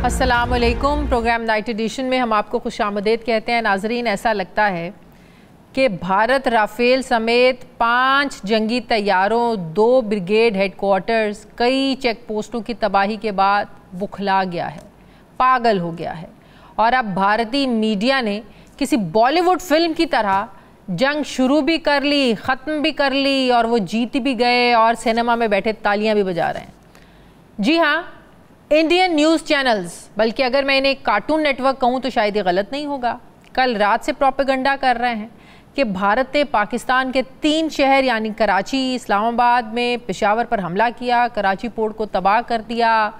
अस्सलामुअलैकुम। Programme night addition में हम आपको खुशामदीद कहते हैं। नाजरीन, ऐसा लगता है कि भारत राफेल समेत 5 जंगी तैयारों, 2 ब्रिगेड हेडक्वार्टर्स, कई चेक पोस्टों की तबाही के बाद बुखला गया है, पागल हो गया है। और अब भारतीय मीडिया ने किसी बॉलीवुड फिल्म की तरह जंग शुरू भी कर ली, ख़त्म भी कर ली और वो जीत भी गए और सिनेमा में बैठे तालियां भी बजा रहे हैं। जी हाँ, इंडियन न्यूज़ चैनल्स, बल्कि अगर मैं इन्हें कार्टून नेटवर्क कहूँ तो शायद ये गलत नहीं होगा, कल रात से प्रोपेगेंडा कर रहे हैं कि भारत ने पाकिस्तान के 3 शहर यानी कराची, इस्लामाबाद में पेशावर पर हमला किया, कराची पोर्ट को तबाह कर दिया,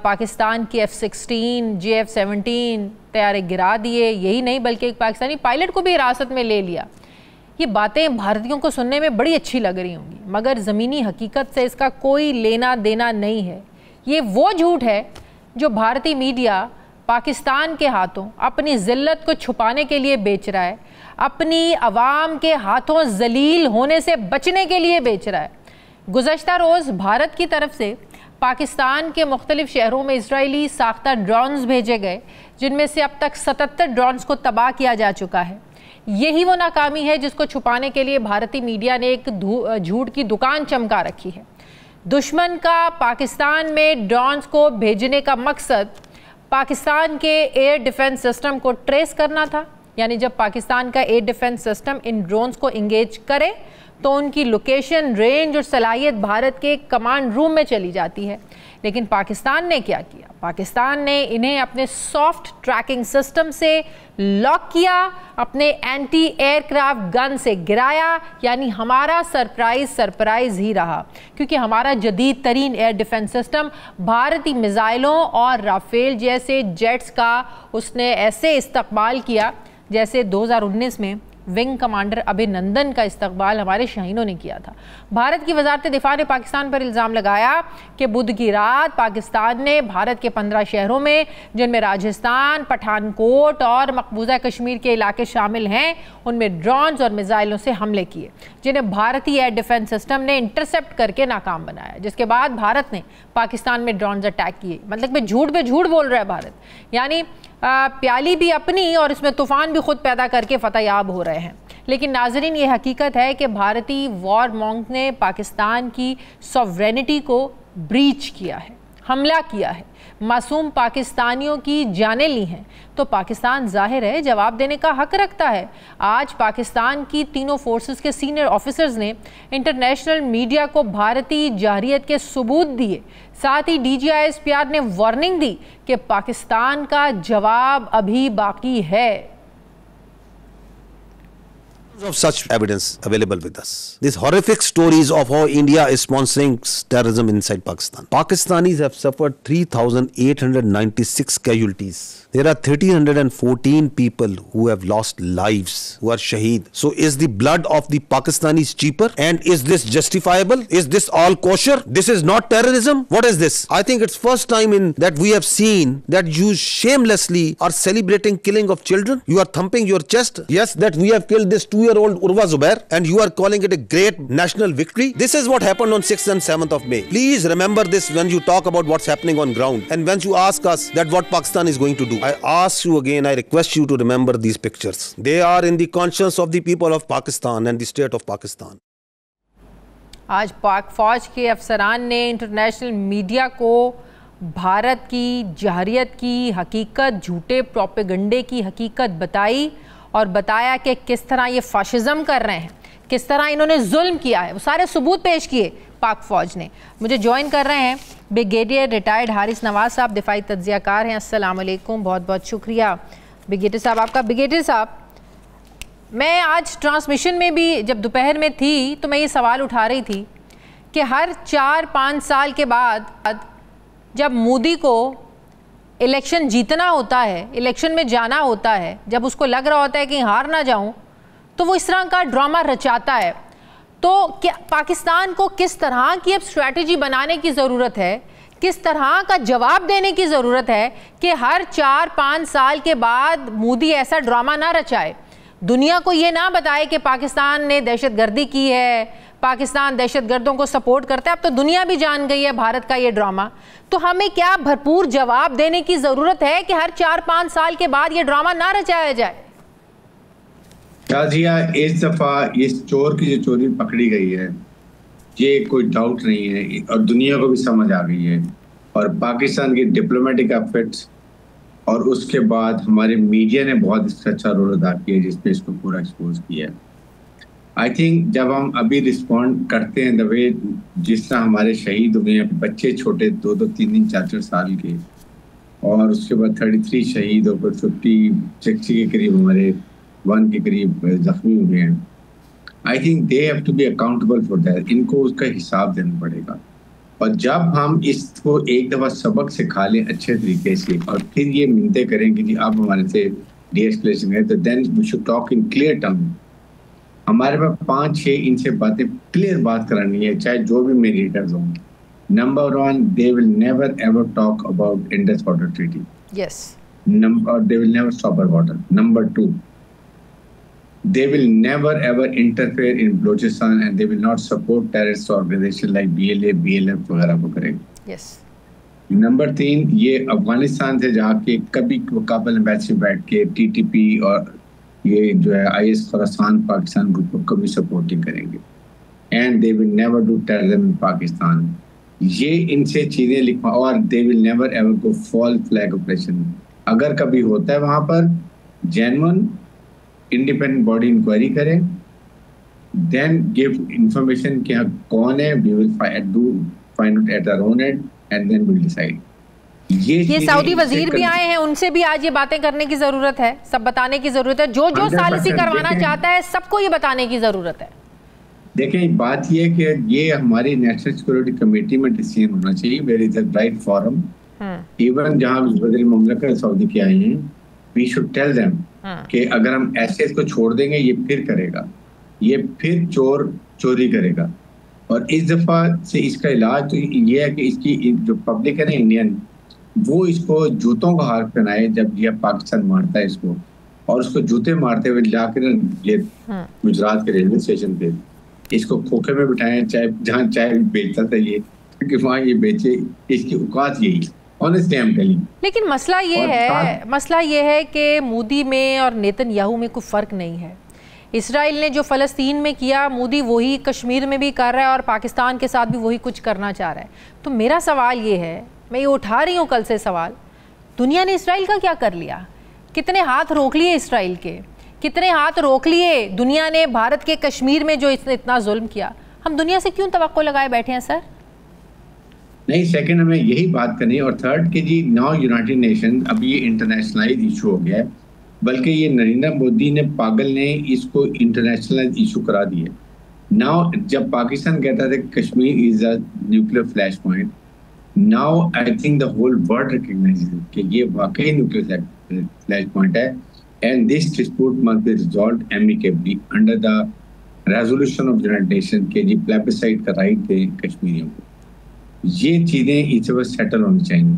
पाकिस्तान की F-16, JF-17 तैयारे गिरा दिए। यही नहीं बल्कि एक पाकिस्तानी पायलट को भी हिरासत में ले लिया। ये बातें भारतीयों को सुनने में बड़ी अच्छी लग रही होंगी, मगर ज़मीनी हकीकत से इसका कोई लेना देना नहीं है। ये वो झूठ है जो भारतीय मीडिया पाकिस्तान के हाथों अपनी ज़िल्लत को छुपाने के लिए बेच रहा है, अपनी आवाम के हाथों जलील होने से बचने के लिए बेच रहा है। गुज़श्ता रोज़ भारत की तरफ से पाकिस्तान के मुख्तलिफ शहरों में इजरायली साख्ता ड्रोन्स भेजे गए, जिनमें से अब तक 77 ड्रोन्स को तबाह किया जा चुका है। यही वो नाकामी है जिसको छुपाने के लिए भारतीय मीडिया ने एक झूठ की दुकान चमका रखी है। दुश्मन का पाकिस्तान में ड्रोन्स को भेजने का मकसद पाकिस्तान के एयर डिफेंस सिस्टम को ट्रेस करना था, यानी जब पाकिस्तान का air defence system in drones को इंगेज करे तो उनकी लोकेशन, रेंज और सलाहियत भारत के कमांड रूम में चली जाती है। लेकिन पाकिस्तान ने क्या किया? पाकिस्तान ने इन्हें अपने सॉफ्ट ट्रैकिंग सिस्टम से लॉक किया, अपने एंटी एयरक्राफ्ट गन से गिराया, यानी हमारा सरप्राइज ही रहा, क्योंकि हमारा जदीद तरीन एयर डिफेंस सिस्टम भारतीय मिसाइलों और राफेल जैसे जेट्स का उसने ऐसे इस्तकबाल किया जैसे 2019 में विंग कमांडर अभिनंदन का इस्तकबाल हमारे शाहीनों ने किया था। भारत की वजारत दिफा ने पाकिस्तान पर इल्ज़ाम लगाया कि बुध की रात पाकिस्तान ने भारत के 15 शहरों में, जिनमें राजस्थान, पठानकोट और मकबूजा कश्मीर के इलाके शामिल हैं, उनमें ड्रोन्स और मिसाइलों से हमले किए, जिन्हें भारतीय एयर डिफेंस सिस्टम ने इंटरसेप्ट करके नाकाम बनाया। जिसके बाद भारत ने पाकिस्तान में ड्रोन्स अटैक किए। मतलब कि झूठ पे झूठ बोल रहा है भारत, यानी प्याली भी अपनी और इसमें तूफ़ान भी खुद पैदा करके फतेहयाब हो रहे हैं। लेकिन नाजरीन, ये हकीकत है कि भारतीय वॉर मॉन्क ने पाकिस्तान की सॉवरेनिटी को ब्रीच किया है, हमला किया है, मासूम पाकिस्तानियों की जानें ली हैं। तो पाकिस्तान जाहिर है जवाब देने का हक रखता है। आज पाकिस्तान की तीनों फोर्सेस के सीनियर ऑफिसर्स ने इंटरनेशनल मीडिया को भारतीय जारहियत के सबूत दिए। साथ ही DGISPR ने वार्निंग दी कि पाकिस्तान का जवाब अभी बाकी है। Of such evidence available with us. These horrific stories of how India is sponsoring terrorism inside Pakistan. Pakistanis have suffered 3,896 casualties. There are 1,314 people who have lost lives, who are shaheed. So is the blood of the Pakistanis cheaper? And is this justifiable? Is this all kosher? This is not terrorism? What is this? I think it's first time in that we have seen that you shamelessly are celebrating killing of children. You are thumping your chest. Yes, that we have killed this 2-year-old Urwa Zubair and you are calling it a great national victory. This is what happened on 6th and 7th of May. Please remember this when you talk about what's happening on ground and when you ask us that what Pakistan is going to do. I ask you again, I request you to remember these pictures. They are in the conscience of the people of Pakistan and the state of Pakistan. आज पाक फौज के अफसरान ने international media को भारत की जारहियत की हकीकत, झूठे प्रोपेगेंडे की हकीकत बताई और बताया कि किस तरह ये फाशिज्म कर रहे हैं, किस तरह इन्होंने जुल्म किया है। वो सारे सबूत पेश किए पाक फौज ने। मुझे ज्वाइन कर रहे हैं ब्रिगेडियर रिटायर्ड हारिस नवाज साहब, दिफाई तज्जियाकार हैं। अस्सलाम वालेकुम, बहुत बहुत शुक्रिया ब्रिगेडियर साहब आपका। ब्रिगेडियर साहब, मैं आज ट्रांसमिशन में भी जब दोपहर में थी तो मैं ये सवाल उठा रही थी कि हर 4-5 साल के बाद जब मोदी को इलेक्शन जीतना होता है, इलेक्शन में जाना होता है, जब उसको लग रहा होता है कि हार ना जाऊं, तो वो इस तरह का ड्रामा रचाता है। तो क्या पाकिस्तान को किस तरह की अब स्ट्रैटेजी बनाने की ज़रूरत है, किस तरह का जवाब देने की ज़रूरत है कि हर 4-5 साल के बाद मोदी ऐसा ड्रामा ना रचाए, दुनिया को ये ना बताए कि पाकिस्तान ने दहशतगर्दी की है, पाकिस्तान दहशतगर्दों को सपोर्ट करता है। अब तो दुनिया भी जान गई है भारत का ये ड्रामा। तो हमें क्या भरपूर जवाब देने की जरूरत है कि हर 4-5 साल के बाद ये ड्रामा ना रचाया जाए? शाजिया, इस दफा इस चोर की जो चोरी पकड़ी गई है, ये कोई डाउट नहीं है और दुनिया को भी समझ आ गई है, और पाकिस्तान की डिप्लोमेटिक एफर्ट्स और उसके बाद हमारे मीडिया ने बहुत इसका अच्छा रोल अदा किया जिसपे इसको पूरा एक्सपोज किया है। आई थिंक जब हम अभी रिस्पॉन्ड करते हैं द वे जिस तरह हमारे शहीद हुए हैं, बच्चे छोटे 2-2, 3-3, 4-4 साल के, और उसके बाद 33 शहीद और 50-60 के करीब हमारे 1 के करीब जख्मी हुए हैं। I think they have to be accountable for that. इनको उसका हिसाब देना पड़ेगा, और जब हम इसको एक दफ़ा सबक सिखा लें अच्छे तरीके से और फिर ये मिन्नतें करें कि जी अब हमारे से डीएस्केलेशन है, तो then we should talk in clear term. हमारे पास 5-6 इनसे बातें क्लियर बात करानी है, चाहे जो भी मीडिएटर्स हों। Number 1, they will never ever talk about Indus water treaty. Yes. They will never stop our water. Number 2, they will never ever interfere in Balochistan and they will not support terrorist organization like BLA, BLF वगैरह को करेंगे। Yes. Number 3, ये अफगानिस्तान से जाके कभी Kabul embassy बैठ के TTP और ये जो है IS खुरासान पाकिस्तान ग्रुप को कभी सपोर्ट नहीं करेंगे। And they will never do terrorism in Pakistan। ये इनसे चीजें लिखवा, और they will never ever go fall flag operation। अगर कभी होता है वहां पर genuine इंडिपेंडेंट बॉडी इंक्वायरी करें, देन गिव इंफॉर्मेशन कि हाँ कौन है, we will find out at our own and then we will decide. ये सऊदी वजीर भी आए हैं, उनसे भी आज ये बातें करने की जरूरत है, सब बताने की जरूरत है। जो सालिसी करवाना चाहता है सबको ये बताने की जरूरत है। देखें, बात ये है कि ये हमारी नेशनल सिक्योरिटी कमेटी में डिसीजन होना चाहिए, where is the right forum. Even जहाँ वज़ीर मुमलिकत सऊदी के आए हैं, वी शुड टेल देम कि अगर हम ऐसे इसको छोड़ देंगे ये फिर करेगा, ये फिर चोरी करेगा। और इस दफा से इसका इलाज तो ये है कि इसकी जो पब्लिक है ना इंडियन, वो इसको जूतों का हार पहनाए जब ये पाकिस्तान मारता है इसको, और उसको जूते मारते हुए लाकर ये गुजरात के रेलवे स्टेशन पे इसको खोखे में बिठाए, चाहे जहाँ चाय बेचता था ये, क्योंकि वहाँ ये बेचे, इसकी औकात यही। लेकिन मसला ये है कि मोदी में और नेतन्याहू में कोई फ़र्क नहीं है। इसराइल ने जो फ़लस्तीन में किया, मोदी वही कश्मीर में भी कर रहा है और पाकिस्तान के साथ भी वही कुछ करना चाह रहा है। तो मेरा सवाल ये है, मैं ये उठा रही हूँ कल से सवाल, दुनिया ने इसराइल का क्या कर लिया? कितने हाथ रोक लिए इसराइल के? कितने हाथ रोक लिए दुनिया ने भारत के कश्मीर में जो इसने इतना जुल्म किया? हम दुनिया से क्यों तवक्को लगाए बैठे हैं सर? नहीं, सेकंड हमें यही बात करनी है। और थर्ड कि जी नाउ यूनाइटेड नेशन अब ये इंटरनेशनलाइज इशू हो गया है, बल्कि ये नरेंद्र मोदी ने पागल ने इसको इंटरनेशनलाइज इशू करा दिया। नाउ जब पाकिस्तान कहता था कि Kashmir is a nuclear flash point, now I think the whole world recognises कि ये वाकई न्यूक्लियर फ्लैश पॉइंट है, and this dispute must be resolved amicably under the resolution of United Nation के जी प्लेबिसाइट का राइट दे कश्मीरियों को। ये चीज़ें इस वक्त सेटल होनी चाहिए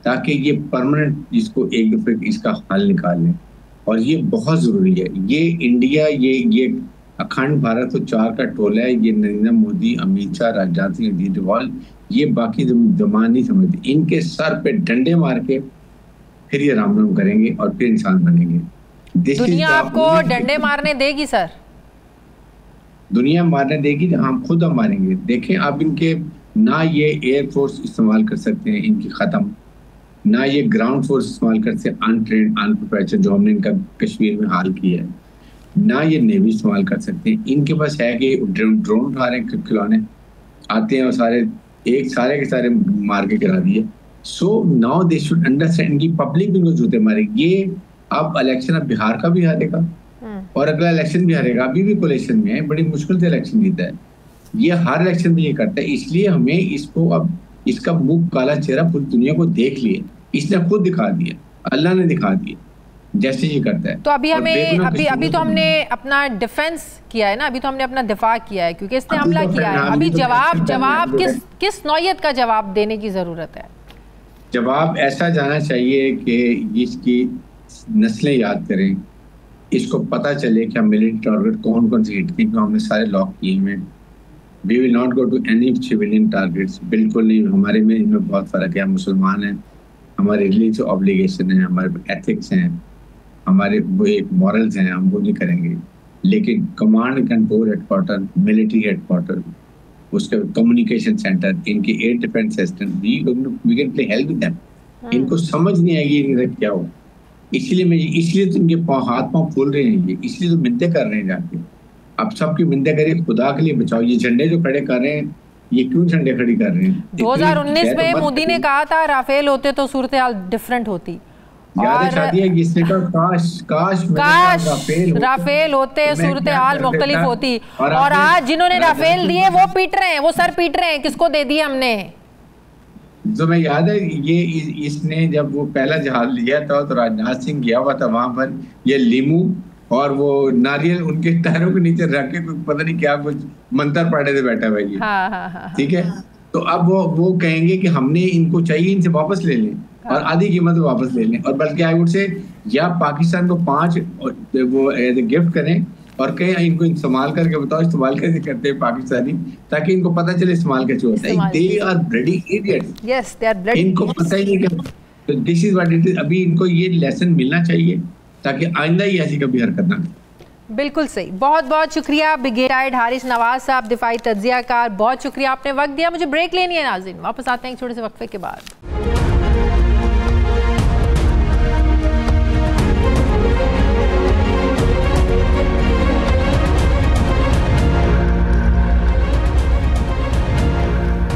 ताकि ये परमानेंट इसको एक दफे इसका हल निकाल लें, और ये बहुत ज़रूरी है। ये इंडिया ये अखंड भारत तो 4 का टोला है। ये नरेंद्र मोदी, अमित शाह, राजनाथ सिंह, अजीत डोभाल, ये बाकी जमान नहीं समझते। इनके सर पे डंडे मार के फिर ये राम राम करेंगे और फिर इंसान बनेंगे। दुनिया आपको डंडे मारने देगी सर? दुनिया मारने देगी, हम खुद हम मारेंगे। देखें आप, इनके ना ये एयरफोर्स इस्तेमाल कर सकते हैं, इनकी ख़त्म, ना ये ग्राउंड फोर्स इस्तेमाल कर सकते हैं, अनट्रेंड अनप्रिपेयर्ड, जो हमने इनका कश्मीर में हाल किया है, ना ये नेवी इस्तेमाल कर सकते हैं। इनके पास है कि ड्रोन उठा रहे हैं, खिलौने आते हैं और सारे के सारे मार के गिरा दिए। So now they should understand, इनकी पब्लिक भी इनको जूते मारेगी। ये अब इलेक्शन अब बिहार का भी हारेगा और अगला इलेक्शन भी हारेगा। अभी भी कोलेशन में है, बड़ी मुश्किल से इलेक्शन जीता है। ये हर इलेक्शन में ये करता है, इसलिए हमें इसको अब इसका मुंह काला चेहरा पूरी दुनिया को देख लिए, इसने खुद दिखा दिया, अल्लाह ने दिखा दिया जैसे ये करता है। तो अभी तो हमने अपना डिफेंस किया है ना, अभी तो हमने अपना दिफा किया है क्योंकि इसने हमला किया है। अभी जवाब किस नौयत का जवाब देने की जरूरत है? जवाब ऐसा जाना चाहिए कि इसकी नस्लें याद करें, इसको पता चले कि हम मिलिट्री टारगेट कौन कौन से हिट किए, हमने सारे लॉक किए हुए, we will not go to any civilian targets, बिल्कुल नहीं। हमारे में इनमें बहुत फर्क है, हम मुसलमान हैं, हमारे रिलीजियस ऑब्लिगेशन है, हमारे एथिक्स हैं, हमारे वो एक मॉरल्स हैं, हम वो नहीं करेंगे। लेकिन command and control headquarter, military headquarter, उसके कम्युनिकेशन सेंटर, इनके air defence system, we can play help with them. इनको समझ नहीं आएगी इनका क्या हो, इसलिए तो इनके हाथ पांव फूल रहे हैं, ये इसलिए तो मिन्नतें कर रहे हैं जाके। अब सबकी मिन्नतें करिए, खुदा के लिए बचाओ। ये झंडे जो खड़े कर रहे हैं, ये क्यों झंडे खड़ी कर रहे हैं? 2019 में मोदी ने कहा था राफेल होते तो सूरत हाल डिफरेंट होती। और राफेल होते सूरत हाल मुख्तलिफ होती। और आज जिन्होंने राफेल दिए वो पीट रहे हैं, वो सर पीट रहे हैं, किसको दे दिए हमने। जो मैं याद है, ये इसने जब वो पहला जहाज लिया था तो राजनाथ सिंह गया हुआ था वहां पर, ये लीमू और वो नारियल उनके टायरों के नीचे रख के पता नहीं क्या कुछ मंत्र पढ़े थे बैठा भाई। ठीक है, तो अब वो कहेंगे कि हमने इनको चाहिए, इनसे वापस ले लें और आधी कीमत वापस ले लें, और बल्कि आई वुड से या पाकिस्तान को 5 वो एज ए गिफ्ट करें और कहें इनको इस्तेमाल करके बताओ इस्तेमाल कैसे करते हैं पाकिस्तानी, ताकि इनको पता चले इस्तेमाल कैसे होता है। They are bloody idiots, yes they are bloody, इनको पता ही नहीं कि तो this is what it is. अभी इनको ये लेसन मिलना चाहिए ताकि आइंदा ही ऐसी कभी हरकत ना करें। बिल्कुल सही, बहुत बहुत शुक्रिया ब्रिगेडियर हारिस नवाज साहब, दिफाई तज्जियाकार, बहुत शुक्रिया आपने वक्त दिया। मुझे ब्रेक लेनी है नाज़रीन, वापस आते हैं एक छोटे से वक्फे के बाद।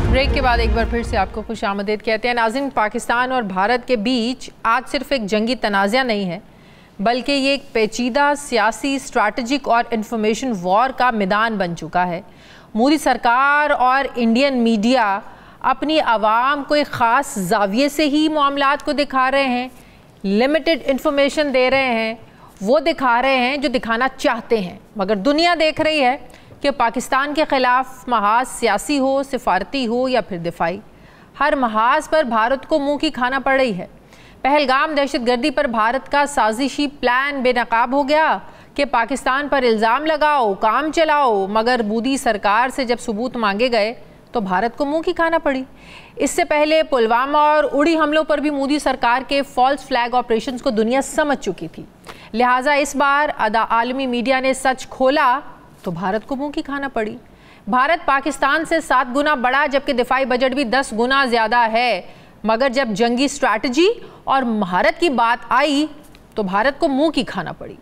ब्रेक के बाद एक बार फिर से आपको खुशामदीद कहते हैं नाज़रीन। पाकिस्तान और भारत के बीच आज सिर्फ एक जंगी तनाज़ा नहीं है, बल्कि ये एक पेचीदा सियासी, स्ट्रैटेजिक और इंफॉर्मेशन वॉर का मैदान बन चुका है। मोदी सरकार और इंडियन मीडिया अपनी आवाम को एक ख़ास जाविये से ही मामलात को दिखा रहे हैं, लिमिटेड इंफॉर्मेशन दे रहे हैं, वो दिखा रहे हैं जो दिखाना चाहते हैं, मगर दुनिया देख रही है कि पाकिस्तान के ख़िलाफ़ महाज सियासी हो, सिफारती हो या फिर दिफाई, हर महाज पर भारत को मुँह की खाना पड़ रही है। पहलगाम दहशतगर्दी पर भारत का साजिशी प्लान बेनकाब हो गया कि पाकिस्तान पर इल्ज़ाम लगाओ, काम चलाओ, मगर मोदी सरकार से जब सबूत मांगे गए तो भारत को मुंह की खाना पड़ी। इससे पहले पुलवामा और उड़ी हमलों पर भी मोदी सरकार के फॉल्स फ्लैग ऑपरेशंस को दुनिया समझ चुकी थी, लिहाजा इस बार आलमी मीडिया ने सच खोला तो भारत को मुंह की खाना पड़ी। भारत पाकिस्तान से 7 गुना बड़ा, जबकि दिफाई बजट भी 10 गुना ज़्यादा है, मगर जब जंगी स्ट्रैटेजी और महारत की बात आई तो भारत को मुंह की खाना पड़ी।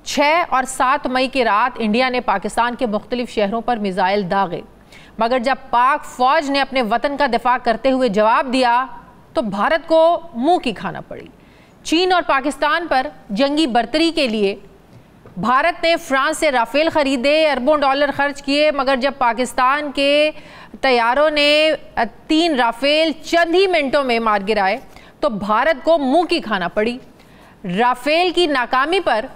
6 और 7 मई की रात इंडिया ने पाकिस्तान के मुख्तलिफ शहरों पर मिसाइल दागे, मगर जब पाक फौज ने अपने वतन का दिफा करते हुए जवाब दिया तो भारत को मुंह की खाना पड़ी। चीन और पाकिस्तान पर जंगी बर्तरी के लिए भारत ने फ्रांस से राफेल खरीदे, अरबों डॉलर खर्च किए, मगर जब पाकिस्तान के तैयारों ने 3 राफेल चंद ही मिनटों में मार गिराए तो भारत को मुंह की खाना पड़ी। राफेल की नाकामी पर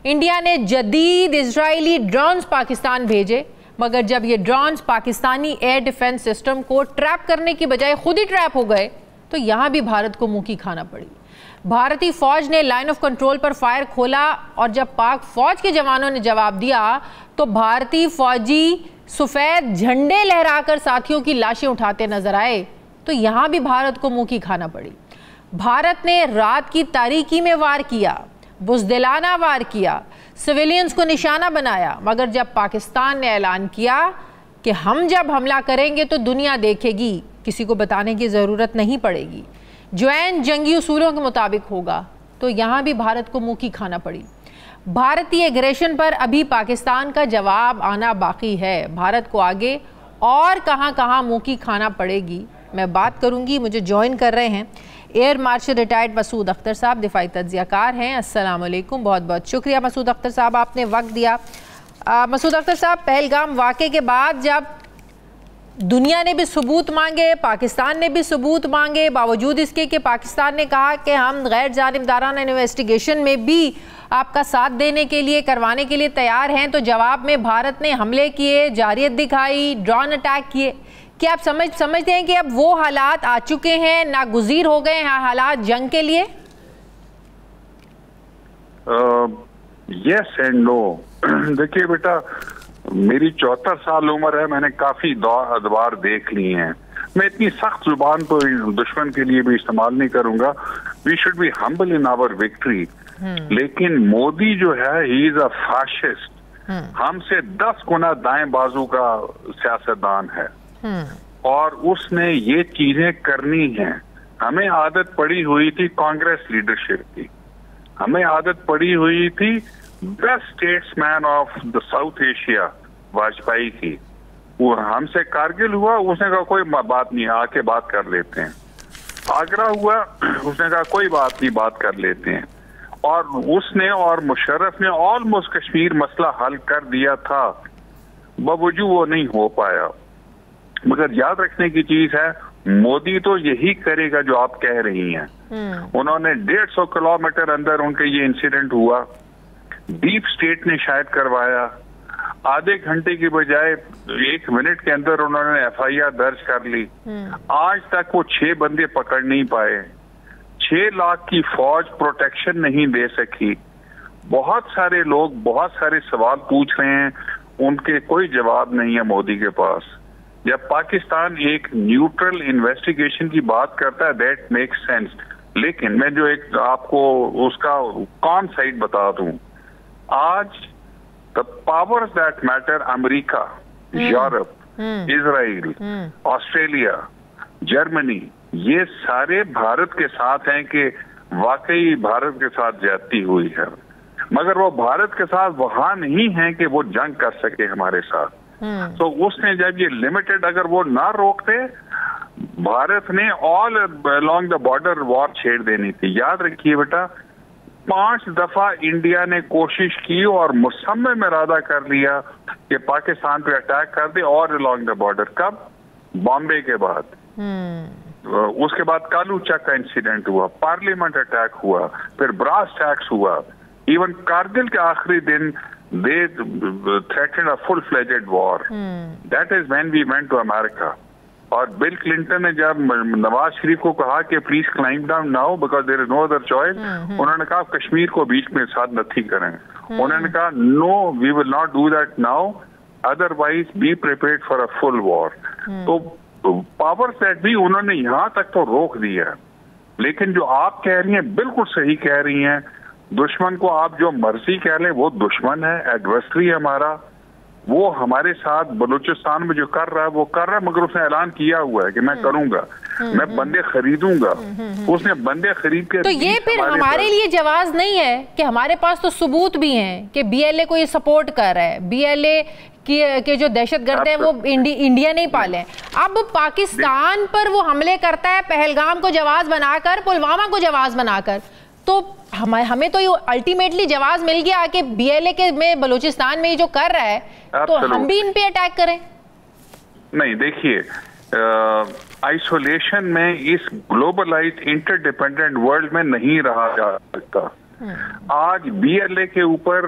इंडिया ने जदीद इजरायली ड्रोन्स पाकिस्तान भेजे, मगर जब ये drones Pakistani air defence system को ट्रैप करने की बजाय खुद ही ट्रैप हो गए तो यहाँ भी भारत को मुंह की खाना पड़ी। भारतीय फौज ने लाइन ऑफ कंट्रोल पर फायर खोला और जब पाक फौज के जवानों ने जवाब दिया तो भारतीय फौजी सफ़ेद झंडे लहराकर साथियों की लाशें उठाते नजर आए तो यहाँ भी भारत को मुंह की खाना पड़ी। भारत ने रात की तारीकी में वार किया, बुज़दिलाना वार किया, सिविलियंस को निशाना बनाया, मगर जब पाकिस्तान ने ऐलान किया कि हम जब हमला करेंगे तो दुनिया देखेगी, किसी को बताने की ज़रूरत नहीं पड़ेगी, जैन जंगी उसूलों के मुताबिक होगा, तो यहाँ भी भारत को मुंह की खाना पड़ी। भारतीय एग्रेशन पर अभी पाकिस्तान का जवाब आना बाकी है। भारत को आगे और कहाँ मुंह की खाना पड़ेगी, मैं बात करूँगी। मुझे ज्वाइन कर रहे हैं air marshal retired Masood Akhtar साहब, दिफाई तज्जियाकार हैं। अस्सलाम वालेकुम, बहुत बहुत शुक्रिया मसूद अख्तर साहब, आपने वक्त दिया। मसूद अख्तर साहब, पहलगाम वाक़े के बाद जब दुनिया ने भी सबूत मांगे, पाकिस्तान ने भी सबूत मांगे, बावजूद इसके कि पाकिस्तान ने कहा कि हम गैर जानिबदाराना इन्वेस्टिगेशन में भी आपका साथ देने के लिए, करवाने के लिए तैयार हैं, तो जवाब में भारत ने हमले किए, जारियत दिखाई, ड्रोन अटैक किए। क्या आप समझते हैं कि अब वो हालात आ चुके हैं, नागुज़ीर हो गए हैं हालात जंग के लिए? Yes and no. देखिए बेटा, मेरी 74 साल उम्र है, मैंने काफी अदवार देख ली हैं। मैं इतनी सख्त जुबान तो दुश्मन के लिए भी इस्तेमाल नहीं करूंगा। We should be humble in our victory. लेकिन मोदी जो है, ही इज अ फैशिस्ट, हमसे 10 गुना दाएं बाजू का सियासतदान है और उसने ये चीजें करनी हैं। हमें आदत पड़ी हुई थी कांग्रेस लीडरशिप की, हमें आदत पड़ी हुई थी best statesman of the south Asia Vajpayee की। वो हमसे कारगिल हुआ, उसने कहा कोई बात नहीं, आके बात कर लेते हैं। आगरा हुआ, उसने कहा कोई बात नहीं, बात कर लेते हैं। और उसने और मुशर्रफ ने ऑलमोस्ट कश्मीर मसला हल कर दिया था, बावजूद वो नहीं हो पाया। मगर याद रखने की चीज है, मोदी तो यही करेगा जो आप कह रही हैं। उन्होंने 150 किलोमीटर अंदर उनके ये इंसिडेंट हुआ, डीप स्टेट ने शायद करवाया। आधे घंटे की बजाय 1 मिनट के अंदर उन्होंने FIR दर्ज कर ली। आज तक वो 6 बंदे पकड़ नहीं पाए। 6 लाख की फौज प्रोटेक्शन नहीं दे सकी। बहुत सारे लोग बहुत सारे सवाल पूछ रहे हैं, उनके कोई जवाब नहीं है मोदी के पास। जब पाकिस्तान एक न्यूट्रल इन्वेस्टिगेशन की बात करता है, दैट मेक्स सेंस। लेकिन मैं जो एक आपको उसका कौन साइड बता दूं, आज the powers that matter, America, Europe, Israel, Australia, Germany, ये सारे भारत के साथ हैं कि वाकई भारत के साथ ज्यादती हुई है। मगर वो भारत के साथ वहां नहीं है कि वो जंग कर सके हमारे साथ। तो उसने जब ये लिमिटेड अगर वो ना रोकते, भारत ने all along the border war छेड़ देनी थी। याद रखिए बेटा, 5 दफा इंडिया ने कोशिश की और मुसम्मम इरादा कर लिया कि पाकिस्तान पे अटैक कर दे और अलोंग द बॉर्डर। कब? बॉम्बे के बाद। उसके बाद कालू चक का इंसिडेंट हुआ, पार्लियामेंट अटैक हुआ, फिर ब्रास टैक्स हुआ, इवन कारगिल के आखिरी दिन they threatened a full-fledged war. That is when we went to America. और बिल क्लिंटन ने जब नवाज शरीफ को कहा कि please climb down now because there is no other choice, उन्होंने कहा कश्मीर को बीच में साथ नहीं करें। उन्होंने कहा no, we will not do that now, otherwise be prepared for a full war. तो पावर सेट भी उन्होंने यहां तक तो रोक दिया। लेकिन जो आप कह रही हैं बिल्कुल सही कह रही हैं, दुश्मन को आप जो मर्जी कह लें, वो दुश्मन है, एडवर्सरी है हमारा। वो हमारे साथ बलूचिस्तान में जो कर रहा है वो कर रहा है, मगर उसने ऐलान किया हुआ है कि मैं करूंगा, मैं बंदे खरीदूंगा। उसने बंदे खरीद के, तो ये फिर हमारे लिए जवाब नहीं है कि हमारे पास तो सबूत भी हैं कि BLA को ये सपोर्ट कर रहा है, BLA के जो दहशतगर्द हैं वो इंडिया नहीं पाले। अब पाकिस्तान पर वो हमले करता है, पहलगाम को जवाब बनाकर, पुलवामा को जवाब बनाकर, तो हमें तो ये अल्टीमेटली जवाब मिल गया कि BLA के में बलूचिस्तान में जो कर रहा है, तो हम भी इन पे अटैक करें। नहीं, देखिए, आइसोलेशन में इस ग्लोबलाइज्ड इंटरडिपेंडेंट वर्ल्ड में नहीं रहा जा सकता। आज BLA के ऊपर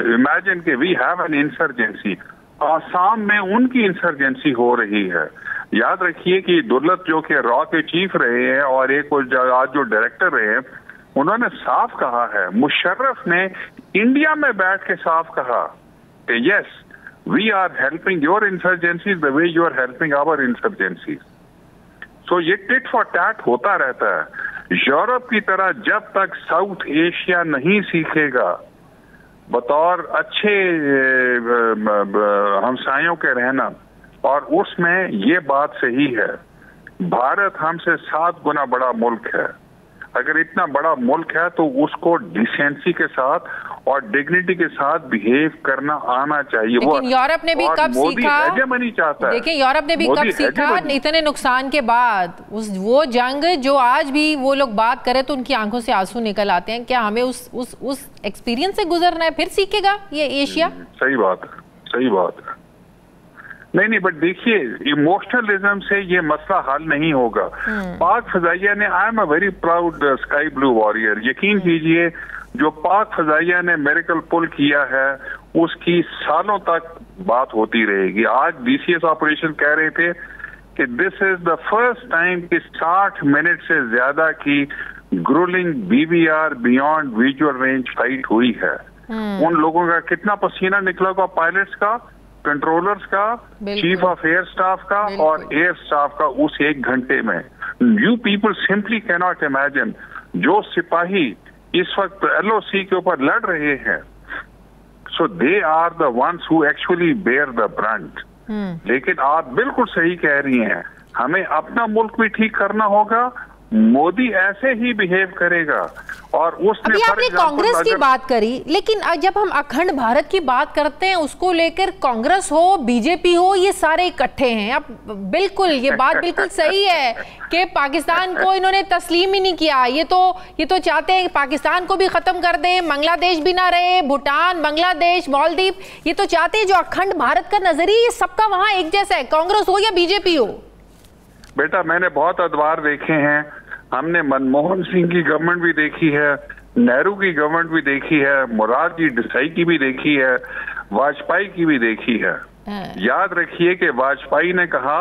इमेजिन के we have an insurgency, Assam में उनकी इंसर्जेंसी हो रही है। याद रखिए कि दुर्लत जो कि रॉ के चीफ रहे हैं और एक आज जो डायरेक्टर रहे हैं, उन्होंने साफ कहा है, मुशर्रफ ने इंडिया में बैठ के साफ कहा कि yes we are helping your insurgencies the way you are helping our insurgencies. So ये टिट फॉर टैट होता रहता है। यूरोप की तरह जब तक साउथ एशिया नहीं सीखेगा बतौर अच्छे हमसायों के रहना, और उसमें ये बात सही है, भारत हमसे 7 गुना बड़ा मुल्क है। अगर इतना बड़ा मुल्क है तो उसको डिसेंसी के साथ और डिग्निटी के साथ बिहेव करना आना चाहिए। लेकिन यूरोप ने भी कब सीखा? हेजेमनी चाहता है। देखिए, यूरोप ने भी कब सीखा? इतने नुकसान के बाद वो जंग जो आज भी वो लोग बात करें तो उनकी आंखों से आंसू निकल आते हैं। क्या हमें उस एक्सपीरियंस से गुजरना है? फिर सीखेगा ये एशिया? सही बात है, सही बात है। नहीं, बट देखिए, इमोशनलिज्म से ये मसला हल नहीं होगा। पाक फजाइया ने, I am a very proud sky blue warrior, यकीन कीजिए जो पाक फजाइया ने मिरेकल पुल किया है उसकी सालों तक बात होती रहेगी। आज DCS ऑपरेशन कह रहे थे कि this is the first time कि 60 मिनट से ज्यादा की gruelling BVR beyond visual range fight हुई है। उन लोगों का कितना पसीना निकला होगा पायलट्स का, कंट्रोलर्स का, चीफ ऑफ एयर स्टाफ का और एयर स्टाफ का उस 1 घंटे में। You people simply can not imagine जो सिपाही इस वक्त LOC के ऊपर लड़ रहे हैं, so they are the ones who actually bear the brunt. लेकिन आप बिल्कुल सही कह रही हैं, हमें अपना मुल्क भी ठीक करना होगा। मोदी ऐसे ही बिहेव करेगा। और उसने अभी आपने कांग्रेस की बात करी, लेकिन जब हम अखंड भारत की बात करते हैं उसको लेकर कांग्रेस हो, बीजेपी हो, ये सारे इकट्ठे हैं। अब बिल्कुल ये बात बिल्कुल सही है कि पाकिस्तान को इन्होंने तस्लीम ही नहीं किया। ये तो चाहते हैं कि पाकिस्तान को भी खत्म कर दें, बांग्लादेश भी ना रहे, भूटान, बांग्लादेश, मालदीव, ये तो चाहते हैं जो अखंड भारत का नजरिया ये सबका वहां एक जैसा है, कांग्रेस हो या बीजेपी हो। बेटा मैंने बहुत अदवार देखे हैं, हमने मनमोहन सिंह की गवर्नमेंट भी देखी है, नेहरू की गवर्नमेंट भी देखी है, मोरारजी देसाई की भी देखी है, वाजपेयी की भी देखी है। याद रखिए कि वाजपेयी ने कहा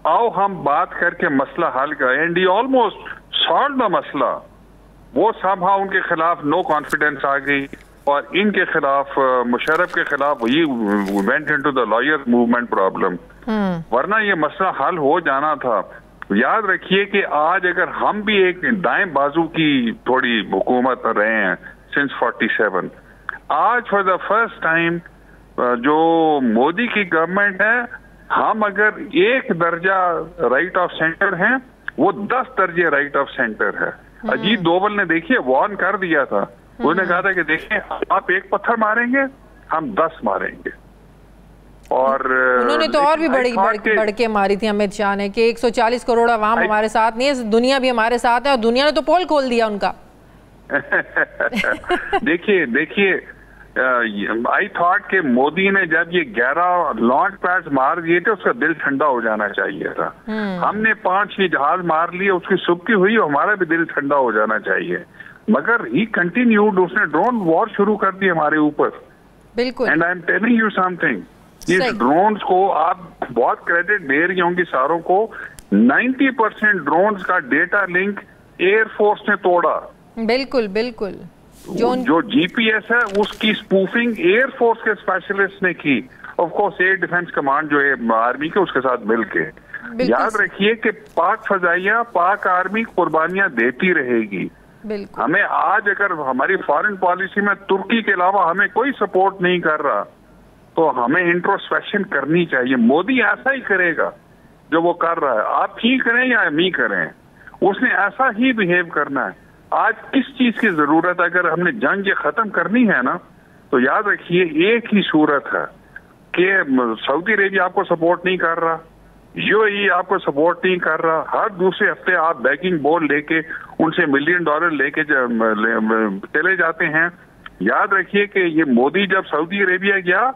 आओ हम बात करके मसला हल करें, and he almost solve the मसला। वो समहाउ उनके खिलाफ नो कॉन्फिडेंस आ गई और इनके खिलाफ मुशर्रफ के खिलाफ ये went into the lawyer movement problem, वरना ये मसला हल हो जाना था। याद रखिए कि आज अगर हम भी एक दाएं बाजू की थोड़ी हुकूमत रहे हैं सिंस 47, आज फॉर द फर्स्ट टाइम जो मोदी की गवर्नमेंट है, हम अगर 1 दर्जा राइट ऑफ सेंटर हैं, वो 10 दर्जे राइट ऑफ सेंटर है। अजीत डोभाल ने देखिए वार्न कर दिया था, उन्होंने कहा था कि देखिए आप 1 पत्थर मारेंगे हम 10 मारेंगे। और उन्होंने तो और भी बढ़ के मारी थी अमित शाह ने कि 140 करोड़ आवाम हमारे साथ नहीं है, दुनिया भी हमारे साथ है, और दुनिया ने तो पोल खोल दिया उनका। देखिए आई थॉट कि मोदी ने जब ये 11 लॉन्च पैड्स मार दिए थे उसका दिल ठंडा हो जाना चाहिए था। हमने 5-6 जहाज मार लिए, उसकी सुबकी हुई, हमारा भी दिल ठंडा हो जाना चाहिए, मगर ही कंटिन्यूड, उसने ड्रोन वॉर शुरू कर दी हमारे ऊपर। बिल्कुल। And I am telling you something, इस ड्रोन्स को आप बहुत क्रेडिट दे रही होंगी सारों को, 90% ड्रोन्स का डेटा लिंक एयरफोर्स ने तोड़ा। बिल्कुल बिल्कुल। जो GPS है उसकी स्पूफिंग एयरफोर्स के स्पेशलिस्ट ने की, of course air defence command जो है आर्मी के, उसके साथ मिलके। याद रखिए कि पाक फजाइया, पाक आर्मी कुर्बानियां देती रहेगी। हमें आज अगर हमारी फॉरेन पॉलिसी में तुर्की के अलावा हमें कोई सपोर्ट नहीं कर रहा, तो हमें इंट्रोस्पेक्शन करनी चाहिए। मोदी ऐसा ही करेगा जो वो कर रहा है, आप ही करें या हम ही करें, उसने ऐसा ही बिहेव करना है। आज किस चीज की जरूरत है? अगर हमने जंग ये खत्म करनी है ना, तो याद रखिए एक ही सूरत है कि सऊदी अरेबिया आपको सपोर्ट नहीं कर रहा, UAE आपको सपोर्ट नहीं कर रहा, हर दूसरे हफ्ते आप बैगिंग बोल लेके उनसे $1 मिलियन लेके चले जाते हैं। याद रखिए कि ये मोदी जब सऊदी अरेबिया गया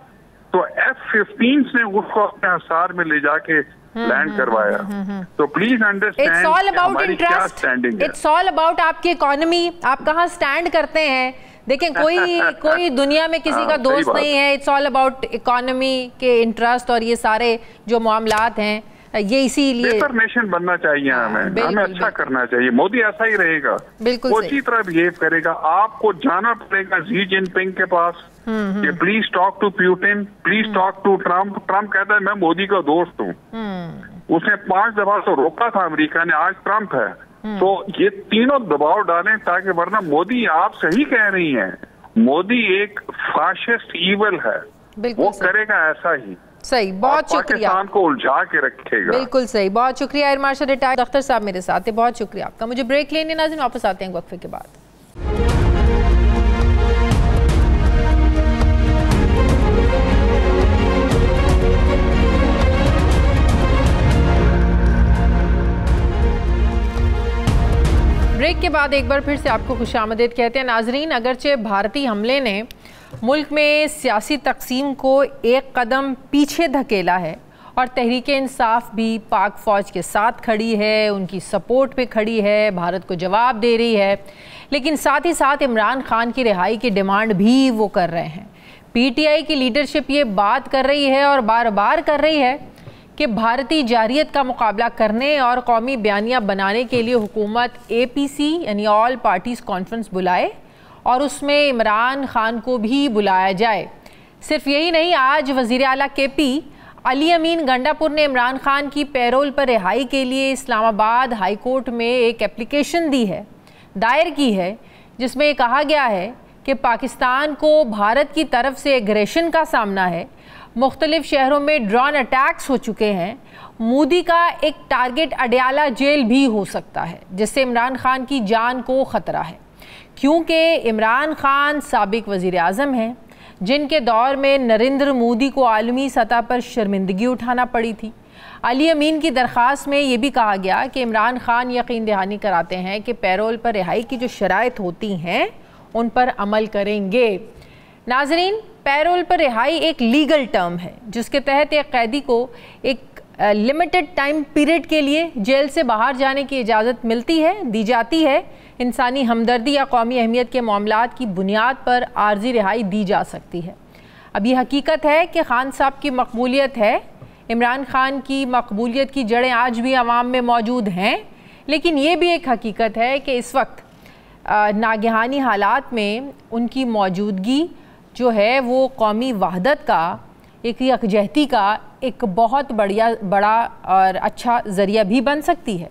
तो F-15 ने उसको अपने हसार में ले जाके लैंड करवाया। तो please understand, it's all about interest, it's all about आपकी इकोनॉमी, आप कहाँ स्टैंड करते हैं। देखें कोई दुनिया में किसी का दोस्त नहीं है, इट्स ऑल अबाउट इकोनॉमी के इंटरेस्ट और ये सारे जो मामलात हैं, ये इसीलिए बेहतर नेशन बनना चाहिए हमें अच्छा करना चाहिए। मोदी ऐसा ही रहेगा, बिल्कुल उसी तरह बिहेव करेगा। आपको जाना पड़ेगा शी जिनपिंग के पास कि please talk to Putin, please talk to Trump. Trump कहता है मैं मोदी का दोस्त हूँ, उसने 5 दफा तो रोका था अमेरिका ने, आज ट्रम्प है। तो ये तीनों दबाव डालें ताकि, वरना मोदी आप सही कह रही हैं, मोदी एक फाशिस्ट ईवल है, वो करेगा ऐसा ही। सही, बहुत शुक्रिया, पाकिस्तान को उलझा के रखेगा। बिल्कुल सही, बहुत शुक्रिया। एयर मार्शल रिटायर्ड अख्तर साहब मेरे साथ है, बहुत शुक्रिया आपका। मुझे ब्रेक लेने नाज़रीन, वापस आते हैं वक्फे के बाद। ब्रेक के बाद एक बार फिर से आपको खुशामदीद कहते हैं नाजरीन। अगरचे भारतीय हमले ने मुल्क में सियासी तकसीम को एक कदम पीछे धकेला है और तहरीक इंसाफ भी पाक फ़ौज के साथ खड़ी है, उनकी सपोर्ट पे खड़ी है, भारत को जवाब दे रही है, लेकिन साथ ही साथ इमरान खान की रिहाई की डिमांड भी वो कर रहे हैं। PTI की लीडरशिप ये बात कर रही है और बार बार कर रही है कि भारतीय जारियत का मुकाबला करने और कौमी बयानिया बनाने के लिए हुकूमत APC यानी ऑल पार्टीज़ कॉन्फ्रेंस बुलाए और उसमें इमरान खान को भी बुलाया जाए। सिर्फ यही नहीं, आज वज़ीर आला KP अली अमीन गंडापुर ने इमरान खान की पैरोल पर रिहाई के लिए इस्लामाबाद हाई कोर्ट में एक एप्लीकेशन दायर की है, जिसमें कहा गया है कि पाकिस्तान को भारत की तरफ से एग्रेशन का सामना है, मुख्तलिफ शहरों में ड्रोन अटैक्स हो चुके हैं, मोदी का एक टारगेट अडयाला जेल भी हो सकता है, जिससे इमरान खान की जान को ख़तरा है, क्योंकि इमरान खान साबिक वज़ीर आज़म हैं जिनके दौर में नरेंद्र मोदी को आलमी सतह पर शर्मिंदगी उठाना पड़ी थी। अली अमीन की दरख्वास्त में ये भी कहा गया कि इमरान खान यकीन दहानी कराते हैं कि पैरोल पर रिहाई की जो शराइत होती हैं उन पर अमल करेंगे। नाजरीन, पैरोल पर रिहाई एक लीगल टर्म है जिसके तहत एक कैदी को एक लिमिटेड टाइम पीरियड के लिए जेल से बाहर जाने की इजाज़त दी जाती है। इंसानी हमदर्दी या कौमी अहमियत के मामलात की बुनियाद पर आर्जी रिहाई दी जा सकती है। अब ये हकीकत है कि खान साहब की मकबूलियत है, इमरान खान की मकबूलियत की जड़ें आज भी अवाम में मौजूद हैं, लेकिन ये भी एक हकीकत है कि इस वक्त नागहानी हालात में उनकी मौजूदगी जो है वो कौमी वहदत का, एक यकजहती का एक बहुत बड़ा और अच्छा ज़रिया भी बन सकती है।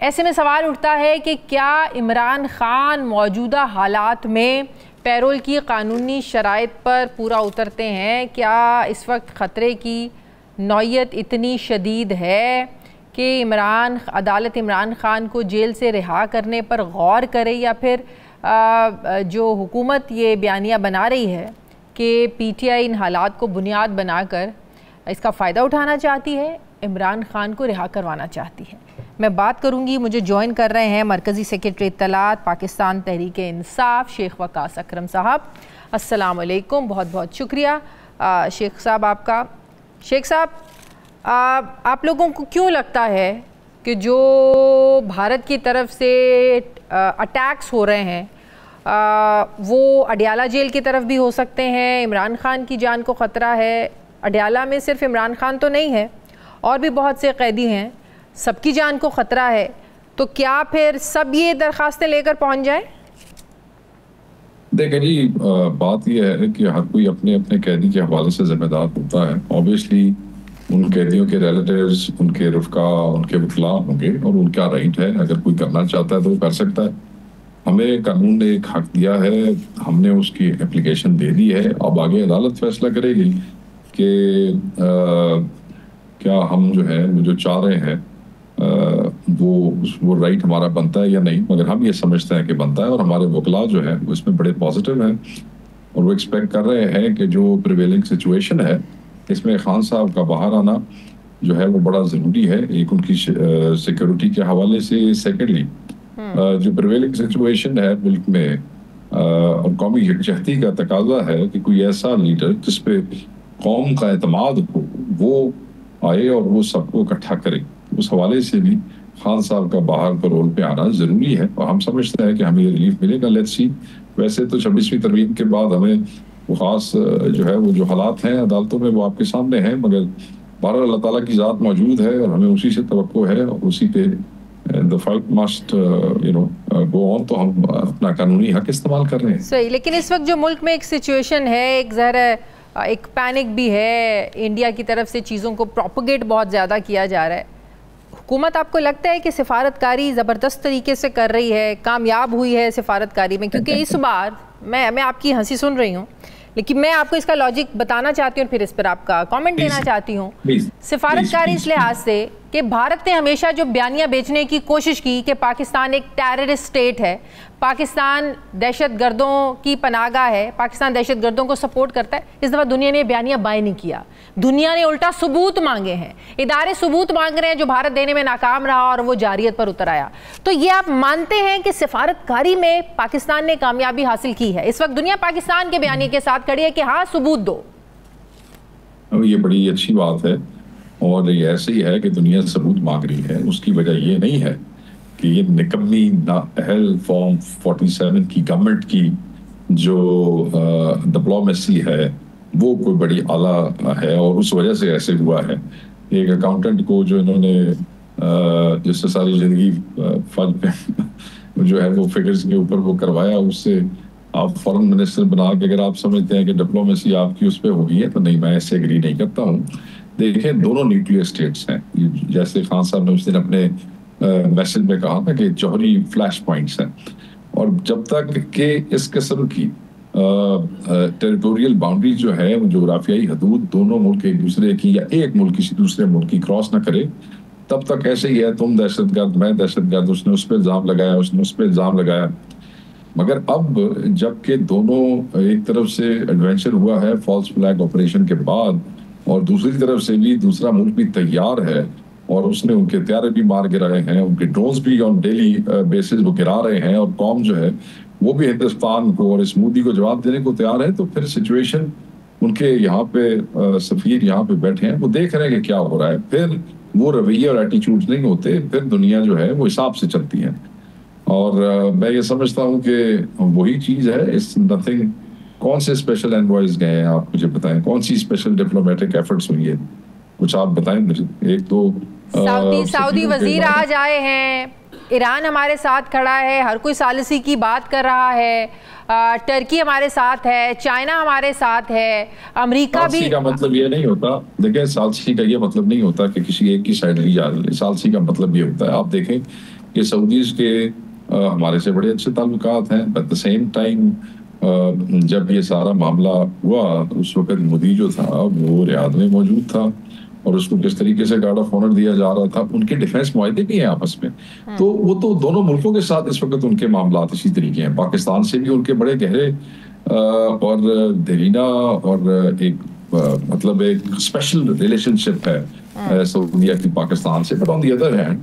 ऐसे में सवाल उठता है कि क्या इमरान खान मौजूदा हालात में पैरोल की कानूनी शराइत पर पूरा उतरते हैं? क्या इस वक्त ख़तरे की नौयत इतनी शदीद है कि अदालत इमरान खान को जेल से रिहा करने पर गौर करे, या फिर जो हुकूमत ये बयानिया बना रही है कि PTI इन हालात को बुनियाद बनाकर इसका फ़ायदा उठाना चाहती है, इमरान खान को रिहा करवाना चाहती है? मैं बात करूंगी, मुझे ज्वाइन कर रहे हैं मरकज़ी सेक्रेटरी इत्तलात पाकिस्तान तहरीक इंसाफ शेख वकास अकरम साहब। अस्सलाम वालेकुम, बहुत बहुत शुक्रिया शेख साहब आपका। शेख साहब, आप लोगों को क्यों लगता है कि जो भारत की तरफ से अटैक्स हो रहे हैं वो अडयाला जेल की तरफ भी हो सकते हैं? इमरान खान की जान को ख़तरा है। अडयाला में सिर्फ इमरान खान तो नहीं है, और भी बहुत से कैदी हैं, सबकी जान को ख़तरा है, तो क्या फिर सब ये दरख्वास्तें लेकर पहुंच जाए? देखिए जी, बात यह है कि हर कोई अपने अपने कैदी के हवाले से जिम्मेदार होता है। ऑब्वियसली उन कैदियों के रिलेटिव्स, उनके रुफ़का, उनके वकला होंगे और उनका राइट है, अगर कोई करना चाहता है तो वो कर सकता है। हमें कानून ने एक हक दिया है, हमने उसकी एप्लीकेशन दे दी है। अब आगे अदालत फैसला करेगी कि क्या हम जो चाह रहे हैं वो राइट हमारा बनता है या नहीं। मगर हम ये समझते हैं कि बनता है, और हमारे वकला जो है वो इसमें बड़े पॉजिटिव हैं और वो एक्सपेक्ट कर रहे हैं कि जो प्रिवेलिंग सिचुएशन है इसमें खान साहब का बाहर आना जो है वो बड़ा ज़रूरी है, एक उनकी सिक्योरिटी के हवाले से। सेकेंडली जो प्रिवेलिंग सिचुएशन है मुल्क में और कौमी यकजहती का तकाजा है कि कोई ऐसा लीडर जिस पे कौम का एतमाद हो वो आए और वो सबको इकट्ठा करे। उस हवाले से भी खान साहब का बाहर पैरोल पे आना ज़रूरी है और हम समझते हैं कि हमें ये रिलीफ मिलेगा। Let's see. वैसे तो 26वीं तरमीम के बाद हमें वो खास वो जो हालात हैं अदालतों में वो आपके सामने हैं, मगर बहरहाल अल्लाह ताला की ज़ात मौजूद है और हमें उसी से तवक्को है और उसी पे the fight must go on. तो हम अपना कानूनी हक इस्तेमाल कर रहे हैं। सही, लेकिन इस वक्त जो मुल्क में एक सिचुएशन है, एक पैनिक भी है, इंडिया की तरफ से चीज़ों को प्रोपोगेट बहुत ज़्यादा किया जा रहा है। हुकूमत आपको लगता है कि सिफारतकारी ज़बरदस्त तरीके से कर रही है, कामयाब हुई है सिफारतकारी में? क्योंकि इस बार मैं आपकी हंसी सुन रही हूँ, लेकिन मैं आपको इसका लॉजिक बताना चाहती हूँ, फिर इस पर आपका कमेंट देना चाहती हूँ। सिफारतकारी इस लिहाज से कि भारत ने हमेशा जो बयानियाँ बेचने की कोशिश की कि पाकिस्तान एक टेररिस्ट स्टेट है, पाकिस्तान दहशतगर्दों की पनाहगाह है, पाकिस्तान दहशतगर्दों को सपोर्ट करता है, इस दफ़ा दुनिया ने बयानियाँ बाय नहीं किया। दुनिया ने उल्टा सबूत मांगे हैं, इदारे सबूत मांग रहे हैं जो भारत देने में नाकाम रहा और वो जारियत पर उतर आया। तो ये आप मानते हैं कि सिफारतकारी में पाकिस्तान ने कामयाबी हासिल की है? इस वक्त दुनिया पाकिस्तान के बयानिए के साथ खड़ी है कि हाँ सबूत दो। ये बड़ी अच्छी बात है और ये ऐसे ही है कि दुनिया सबूत मांग रही है। उसकी वजह ये नहीं है कि ये निकम्मी नाअहल फॉर्म 47 की गवर्नमेंट की जो डिप्लोमेसी है वो कोई बड़ी आला है और उस वजह से ऐसे हुआ है। एक अकाउंटेंट को जो इन्होंने जिससे सारी जिंदगी फल पे जो है वो फिगर्स के ऊपर वो करवाया, उससे आप फॉरेन मिनिस्टर बना के अगर आप समझते हैं कि डिप्लोमेसी आपकी उस पर होगी है, तो नहीं, मैं इससे एग्री नहीं करता हूँ। देखिए, दोनों न्यूक्लियर स्टेट्स हैं, जैसे खान साहब ने उस दिन अपने मैसेज में कहा था कि जौहरी फ्लैश पॉइंट्स हैं, और जब तक कि इस किस्म की टेरिटोरियल बाउंड्री जो है, जोग्राफियाई हदूद दोनों मुल्क एक दूसरे की या एक मुल्क किसी दूसरे मुल्क की क्रॉस ना करे, तब तक ऐसे ही है, तुम दहशतगर्द, मैं दहशतगर्द, उसने उस पर इल्जाम लगाया, उसने उस पर इल्जाम लगाया। मगर अब जबकि दोनों, एक तरफ से एडवेंचर हुआ है फॉल्स फ्लैग ऑपरेशन के बाद, और दूसरी तरफ से भी दूसरा मुल्क भी तैयार है, और उसने उनके हथियारे भी मार गिराए हैं, उनके ड्रोन्स भी ऑन डेली बेसिस वो गिरा रहे हैं, और कौम जो है वो भी हिंदुस्तान को और इस मोदी को जवाब देने को तैयार है। तो फिर सिचुएशन, उनके यहाँ पे सफीर यहाँ पे बैठे हैं, वो देख रहे हैं कि क्या हो रहा है, फिर वो रवैये और एटीट्यूड नहीं होते, फिर दुनिया जो है वो हिसाब से चलती है। और मैं ये समझता हूँ कि वही चीज़ है, इस नथिंग। कौन से स्पेशल एनवॉयज गए हैं, आप मुझे बताएं, कौन सी स्पेशल डिप्लोमेटिक एफर्ट्स हुई है, कुछ आप बताएं मुझे। एक तो सऊदी वजीर आज आए हैं, ईरान हमारे साथ खड़ा है, हर कोई सालिसी की बात कर रहा है, टर्की हमारे साथ है, चाइना हमारे साथ है, अमेरिका भी। का मतलब ये नहीं होता, देखिए, सालसी का ये मतलब नहीं होता कि किसी एक की साइड ली जा रही है। सालसी का मतलब ये होता है, आप देखें कि सऊदीज के हमारे से बड़े अच्छे ताल्लुकात हैं। एट द सेम टाइम जब ये सारा मामला हुआ, उस वक्त मोदी जो था वो रियाद में मौजूद था, और उसको किस तरीके से गार्ड ऑफ ऑनर दिया जा रहा था। उनके डिफेंस मुआहदे भी हैं आपस में, तो वो तो दोनों मुल्कों के साथ इस वक्त उनके मामला इसी तरीके हैं। पाकिस्तान से भी उनके बड़े गहरे और देरीना और एक मतलब एक स्पेशल रिलेशनशिप है सऊदीया की पाकिस्तान से। But on the other hand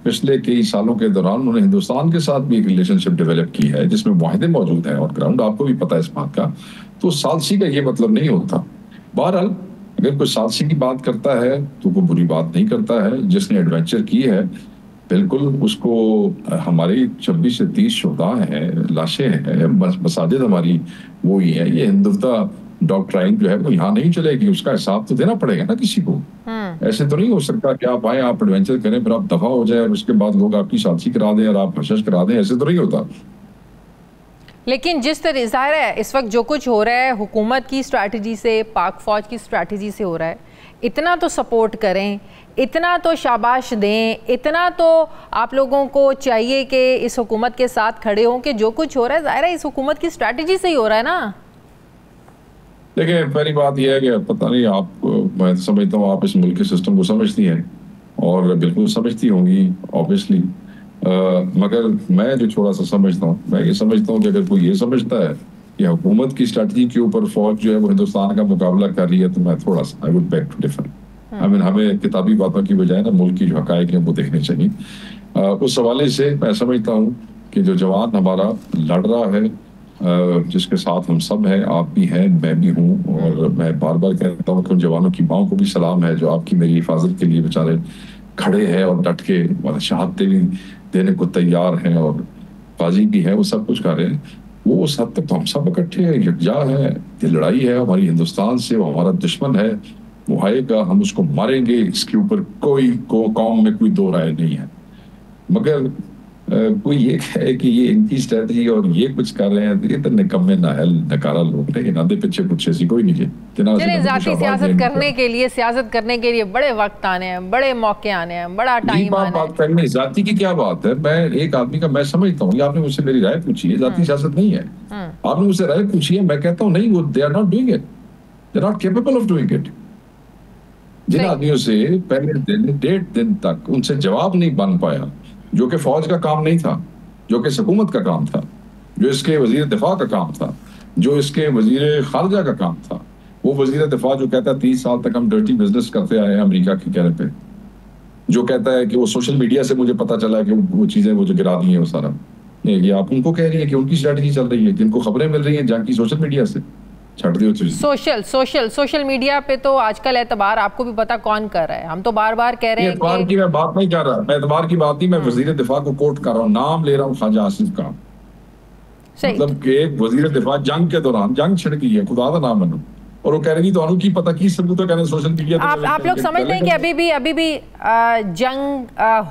पिछले कई सालों के दौरान उन्होंने हिंदुस्तान के साथ भी एक रिलेशनशिप डेवलप की है, जिसमें मुआहदे मौजूद हैं और ग्राउंड आपको भी पता है इस बात का। तो सालसी का ये मतलब नहीं होता। बहरहाल, अगर कोई सालसी की बात करता है तो वो बुरी बात नहीं करता है। जिसने एडवेंचर की है, बिल्कुल उसको, हमारी 26 से 30 शुहदा हैं, लाशें हैं, मसाजिद हमारी वो ही है। ये हिंदुत्व डॉक्ट्राइन जो है वो यहाँ नहीं चलेगी, उसका हिसाब तो देना पड़ेगा ना किसी को। ऐसे तो नहीं हो सकता कि आप आए, आप एडवेंचर करें, फिर आप दफा हो जाए और उसके बाद लोग आपकी सालसी करा दें और आप हशश करा दें। ऐसे तो नहीं होता। लेकिन जिस तरह ज़ाहिर है इस वक्त जो कुछ हो रहा है हुकूमत की स्ट्रैटेजी से, पाक फ़ौज की स्ट्रैटेजी से हो रहा है, इतना तो सपोर्ट करें, इतना तो शाबाश दें, इतना तो आप लोगों को चाहिए कि इस हुकूमत के साथ खड़े हों कि जो कुछ हो रहा है ज़ाहिर है इस हुकूमत की स्ट्रैटेजी से ही हो रहा है ना। देखिए, पहली बात यह है कि पता नहीं आप, मैं समझता हूँ आप इस मुल्क के सिस्टम को समझती हैं और बिल्कुल समझती होंगी ऑब्वियसली, मगर मैं जो थोड़ा सा समझता हूँ, मैं ये समझता हूँ कि अगर कोई ये समझता है कि हुकूमत की स्ट्रैटेजी के ऊपर फौज जो है वो हिंदुस्तान का मुकाबला कर रही है, तो मैं थोड़ा सा I would back to differ. I mean, हमें किताबी बातों की बजाय ना मुल्क की जो हकायक हैं वो देखने चाहिए। उस हवाले से मैं समझता हूँ कि जो जवान हमारा लड़ रहा है, जिसके साथ हम सब हैं, आप भी हैं, मैं भी हूँ, और मैं बार बार कहता हूँ कि उन जवानों की माओं को भी सलाम है जो आपकी मेरी हिफाजत के लिए बेचारे खड़े हैं और डट के शहादतें भी देने को तैयार हैं और बाजी भी है, वो सब कुछ कर रहे हैं। वो उस हद तक तो हम सब इकट्ठे हैं, यकजा है। ये लड़ाई है हमारी हिंदुस्तान से, वो हमारा दुश्मन है, वो आएगा, हम उसको मारेंगे, इसके ऊपर कोई कौम में कोई दो राय नहीं है। मगर कोई ये है कि ये इनकी स्ट्रेटजी और ये कुछ कर रहे हैं, ये तो निकम्मे नाहल नकारा लोग नहीं, नादे पीछे कुछ ऐसी कोई नहीं है। जाती सियासत करने के लिए बड़े वक्त आने हैं, बड़े मौके आने हैं, बड़ा टाइम आना है। बात करनी जाति की क्या बात है? मैं एक आदमी का मैं समझता हूँ, आपने मुझसे मेरी राय पूछी है, जाती सियासत नहीं है। आपने मुझसे राय पूछी है, मैं कहता हूँ नहीं, वो they are not doing it, they are not capable of doing it. जिन आदमियों से पहले दिन 1.5 दिन तक उनसे जवाब नहीं बन पाया, जो कि फौज का काम नहीं था, जो कि हुकूमत का काम था, जो इसके वजीर दिफा का काम था, जो इसके वजीर खारजा का काम था, वो वजीर दिफा जो कहता है 30 साल तक हम डर्टी बिजनेस करते आए हैं अमेरिका के कहने पे, जो कहता है कि वो सोशल मीडिया से मुझे पता चला है कि वो चीजें वो जो गिरा दी हैं वो सारा, ये आप उनको कह रही है कि उनकी स्ट्रैटेजी चल रही है, जिनको खबरें मिल रही हैं जंग की सोशल मीडिया से। सोशल मीडिया पे तो आजकल एतबार आपको भी पता कौन कर रहा है। हम तो बार बार कह रहे हैं एतबार की मैं बात नहीं कर रहा, मैं एतबार की बात नहीं, मैं वजीर दिफा को कोट कर रहा हूँ, नाम ले रहा हूँ ख्वाजा आसिफ का। मतलब कि वजीर दिफा जंग के दौरान, जंग छिड़ गई है, खुदा का नाम मनो, और वो कह रही तो की पता की सबूत कहने सोशल मीडिया। आप लोग समझते हैं कि अभी भी जंग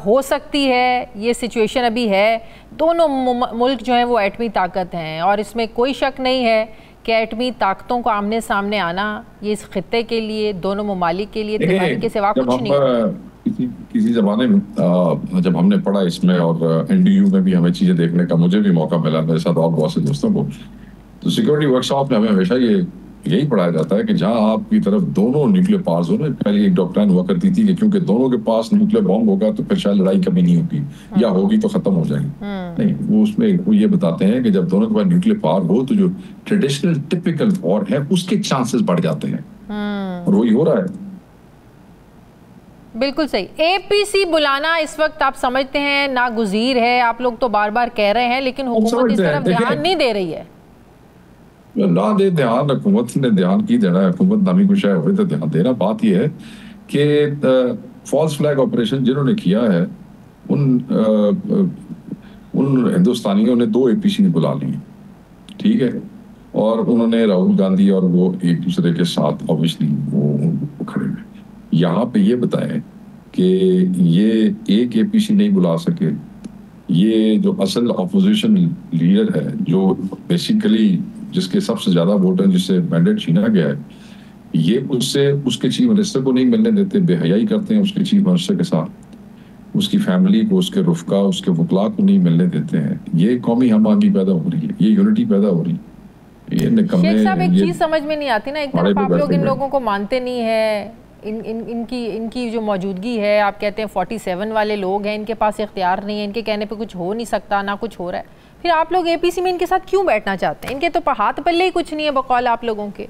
हो सकती है, ये सिचुएशन अभी है, दोनों मुल्क जो हैं वो एटमी ताकत हैं और इसमें कोई शक नहीं है कि एटमी ताकतों को आमने सामने आना ये इस खित्ते के लिए, दोनों ममालिक के लिए तबाही के सिवा कुछ नहीं। किसी जमाने में जब हमने पढ़ा इसमें और NDU में भी हमें चीजें देखने का मुझे भी मौका मिला, मेरे साथ और बहुत से दोस्तों को, तो सिक्योरिटी वर्कशॉप में हमें हमेशा यही पढ़ाया जाता है कि जहां आपकी तरफ दोनों न्यूक्लियर पावर्स हो, पहले एक डॉक्ट्राइन हुआ करती थी कि क्योंकि दोनों के पास न्यूक्लियर बॉम्ब होगा तो फिर शायद लड़ाई कभी नहीं होगी, या होगी तो खत्म हो जाएगी। नहीं, वो उसमें वो ये बताते हैं कि जब दोनों के पास न्यूक्लियर पावर हो तो जो ट्रेडिशनल टिपिकल वॉर है उसके चांसेस बढ़ जाते हैं, और वही हो रहा है। बिल्कुल सही। APC बुलाना इस वक्त आप समझते हैं नागुज़ीर है, आप लोग तो बार बार कह रहे हैं, लेकिन हुकूमत इस तरफ ध्यान नहीं दे रही है। ना दे ध्यान, हुकूमत ने ध्यान की देना है, हुकूमत नामी कुछ है तो ध्यान देना। बात यह है कि फॉल्स फ्लैग ऑपरेशन जिन्होंने किया है उन हिंदुस्तानियों ने 2 APC ने बुला लिए, ठीक है, और उन्होंने राहुल गांधी और वो एक दूसरे के साथ ऑब्वियसली वो खड़े हुए। यहाँ पे ये बताएं कि ये एक APC नहीं बुला सके, ये जो असल ऑपोजिशन लीडर है जो बेसिकली जिसके सबसे ज्यादा वोट हैं, जिससे मैंडेट छीना गया है, ये उसके चीफ मिनिस्टर को नहीं मिलने देते, बेहयाई करते हैं उसके चीफ मिनिस्टर के साथ, उसकी फैमिली को, उसके रुफका, उसके वकला को नहीं मिलने देते हैं। ये कौमी हम-आहंगी पैदा हो रही है, ये यूनिटी पैदा हो रही है। ये निकम्मे शेख साहब, एक चीज समझ में नहीं आती ना, एक तरफ आप लोग इन लोगों को मानते नहीं है, इनकी जो मौजूदगी है, आप कहते हैं 47 वाले लोग हैं, इनके पास इख्तियार नहीं है, इनके कहने पे कुछ हो नहीं सकता, ना कुछ हो रहा है, फिर आप लोग APC में इनके साथ क्यों बैठना चाहते हैं? इनके तो हाथ पल्ले ही कुछ नहीं है बकौल आप लोगों के।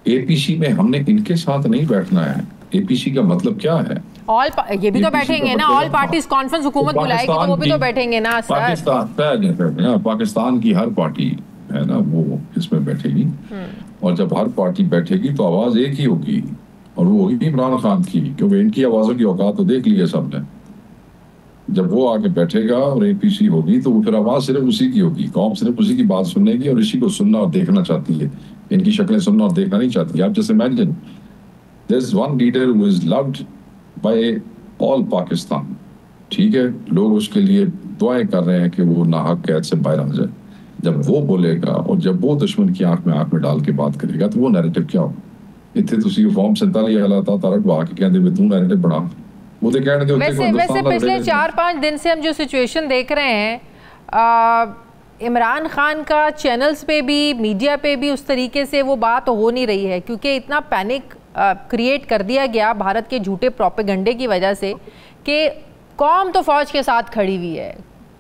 APC में हमने इनके साथ नहीं बैठना है। APC का मतलब क्या है? ये भी तो बैठेंगे ना, ऑल पार्टीज कॉन्फ्रेंस हुकूमत बुलाएगी तो वो भी तो बैठेंगे ना सर। पाकिस्तान की हर पार्टी है ना वो इसमें बैठेगी, और जब हर पार्टी बैठेगी तो आवाज एक ही होगी, और वो होगी इमरान खान की, क्योंकि इनकी आवाजों की औकात तो देख ली है सबने। जब वो आके बैठेगा और APC होगी तो वो फिर आवाज सिर्फ उसी की होगी, कौम सिर्फ उसी की बात सुनेगी और इसी को सुनना और देखना चाहती है, इनकी शक्लें सुनना और देखना नहीं चाहती। आप जैसे imagine there is one leader who is loved by all Pakistan, ठीक है, लोग उसके लिए दुआएं कर रहे हैं कि वो नाहक कैद से बाहर आ जाए। जब वो बोलेगा और जब वो दुश्मन की आंख में डाल के बात करेगा तो वो नैरेटिव क्या होगा? इतने तुसी फॉर्म 47 वाला था तारक बहा के कहते वे तू नैरेटिव बना, वो तो कहने दे। वैसे पिछले 4-5 दिन से हम जो सिचुएशन देख रहे हैं, इमरान खान का चैनल्स पे भी, मीडिया पे भी उस तरीके से वो बात हो नहीं रही है, क्योंकि इतना पैनिक क्रिएट कर दिया गया भारत के झूठे प्रोपेगेंडे की वजह से कि कौम तो फौज के साथ खड़ी हुई है।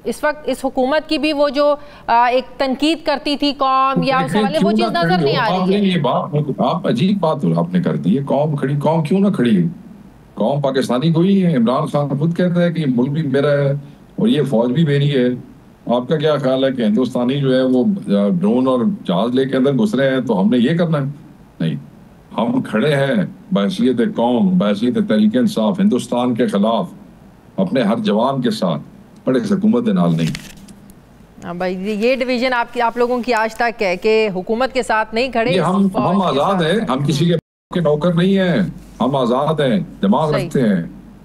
इस वक्त इस हुकूमत की भी वो जो एक तनकीद करती थी कौम या उस वाले, वो चीज नजर नहीं आ रही है। ये बात आप अजीब बात आपने कर दी है, कौम खड़ी, कौम क्यों ना खड़ी है? कौम पाकिस्तानी को ही है। इमरान खान खुद कहता है कि ये मुल्क भी मेरा है और ये फौज भी मेरी है। आपका क्या ख्याल है कि हिंदुस्तानी जो है वो ड्रोन और जहाज लेके अंदर घुस रहे हैं तो हमने ये करना है? नहीं, हम खड़े हैं बहसीयत कौम, बहसीयत तहरीक इंसाफ हिंदुस्तान के खिलाफ, अपने हर जवान के साथ, बड़े हुकूमत के नाल नहीं। भाई ये डिवीजन आप लोगों की आज तक है कि हुकूमत के साथ नहीं खड़े। हम आजाद हैं, हम किसी के नौकर नहीं हैं, हम आजाद हैं, दिमाग रखते हैं,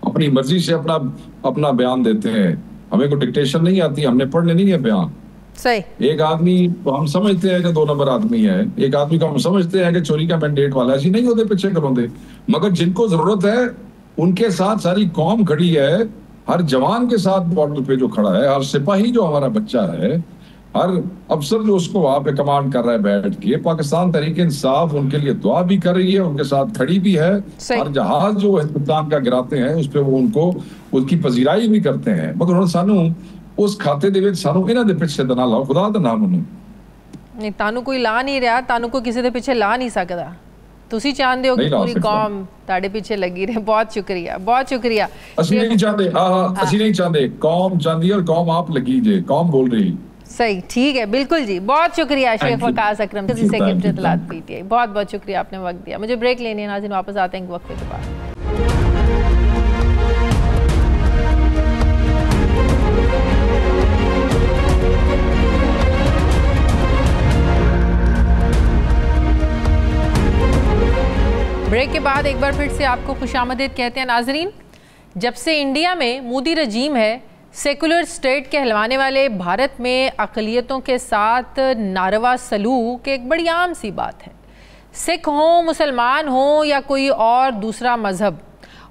अपनी मर्जी से अपना बयान देते हैं, हमें कोई डिक्टेशन नहीं आती, हमने पढ़ने नहीं है बयान। सही। एक आदमी हम समझते हैं कि 2 नंबर आदमी है, एक आदमी को हम समझते हैं कि चोरी का मैंडेट वाला, ऐसी नहीं होते पीछे करोंदे, मगर जिनको जरूरत है उनके साथ सारी कौम खड़ी है, हर जवान के साथ बॉर्डर पे जो खड़ा है, हर सिपाही जो हमारा बच्चा है, हर अफसर जो उसको वहां पे कमांड कर रहा है बैठ के, पाकिस्तान तहरीक इंसाफ उनके लिए दुआ भी कर रही है, उनके साथ खड़ी भी है। हर जहाज जो हिंदुस्तान का गिराते हैं उस पर वो उनको उसकी पजीराई भी करते हैं, मगर हम सानू उस खाते दे विच सानू इन्हां दे पिछे ना लाओ, खुदा दा नाम मनो। नहीं, तानू कोई ला नहीं रहा, तानू को किसी दे पिछे ला नहीं सकता। तुसी चाहते हो कि पूरी कौम ताड़े पीछे लगी रहे। बहुत शुक्रिया, बहुत शुक्रिया। असली नहीं चाहते, असली नहीं चाहते, कौम चाहती है और कौम आप लगी जे, कौम बोल रही। सही, ठीक है, बिल्कुल जी। बहुत शुक्रिया शेख वकास अकरम, सेक्रेटरी इत्तलात PTI, बहुत बहुत शुक्रिया, आपने वक्त दिया। मुझे ब्रेक लेनी है नाज़रीन, वापस आते हैं वक्त के बाद। ब्रेक के बाद एक बार फिर से आपको खुशामदीद कहते हैं नाजरीन। जब से इंडिया में मोदी रजीम है, सेकुलर स्टेट कहलवाने वाले भारत में अक़लियतों के साथ नारवा सलूक एक बड़ी आम सी बात है। सिख हों, मुसलमान हों या कोई और दूसरा मज़हब,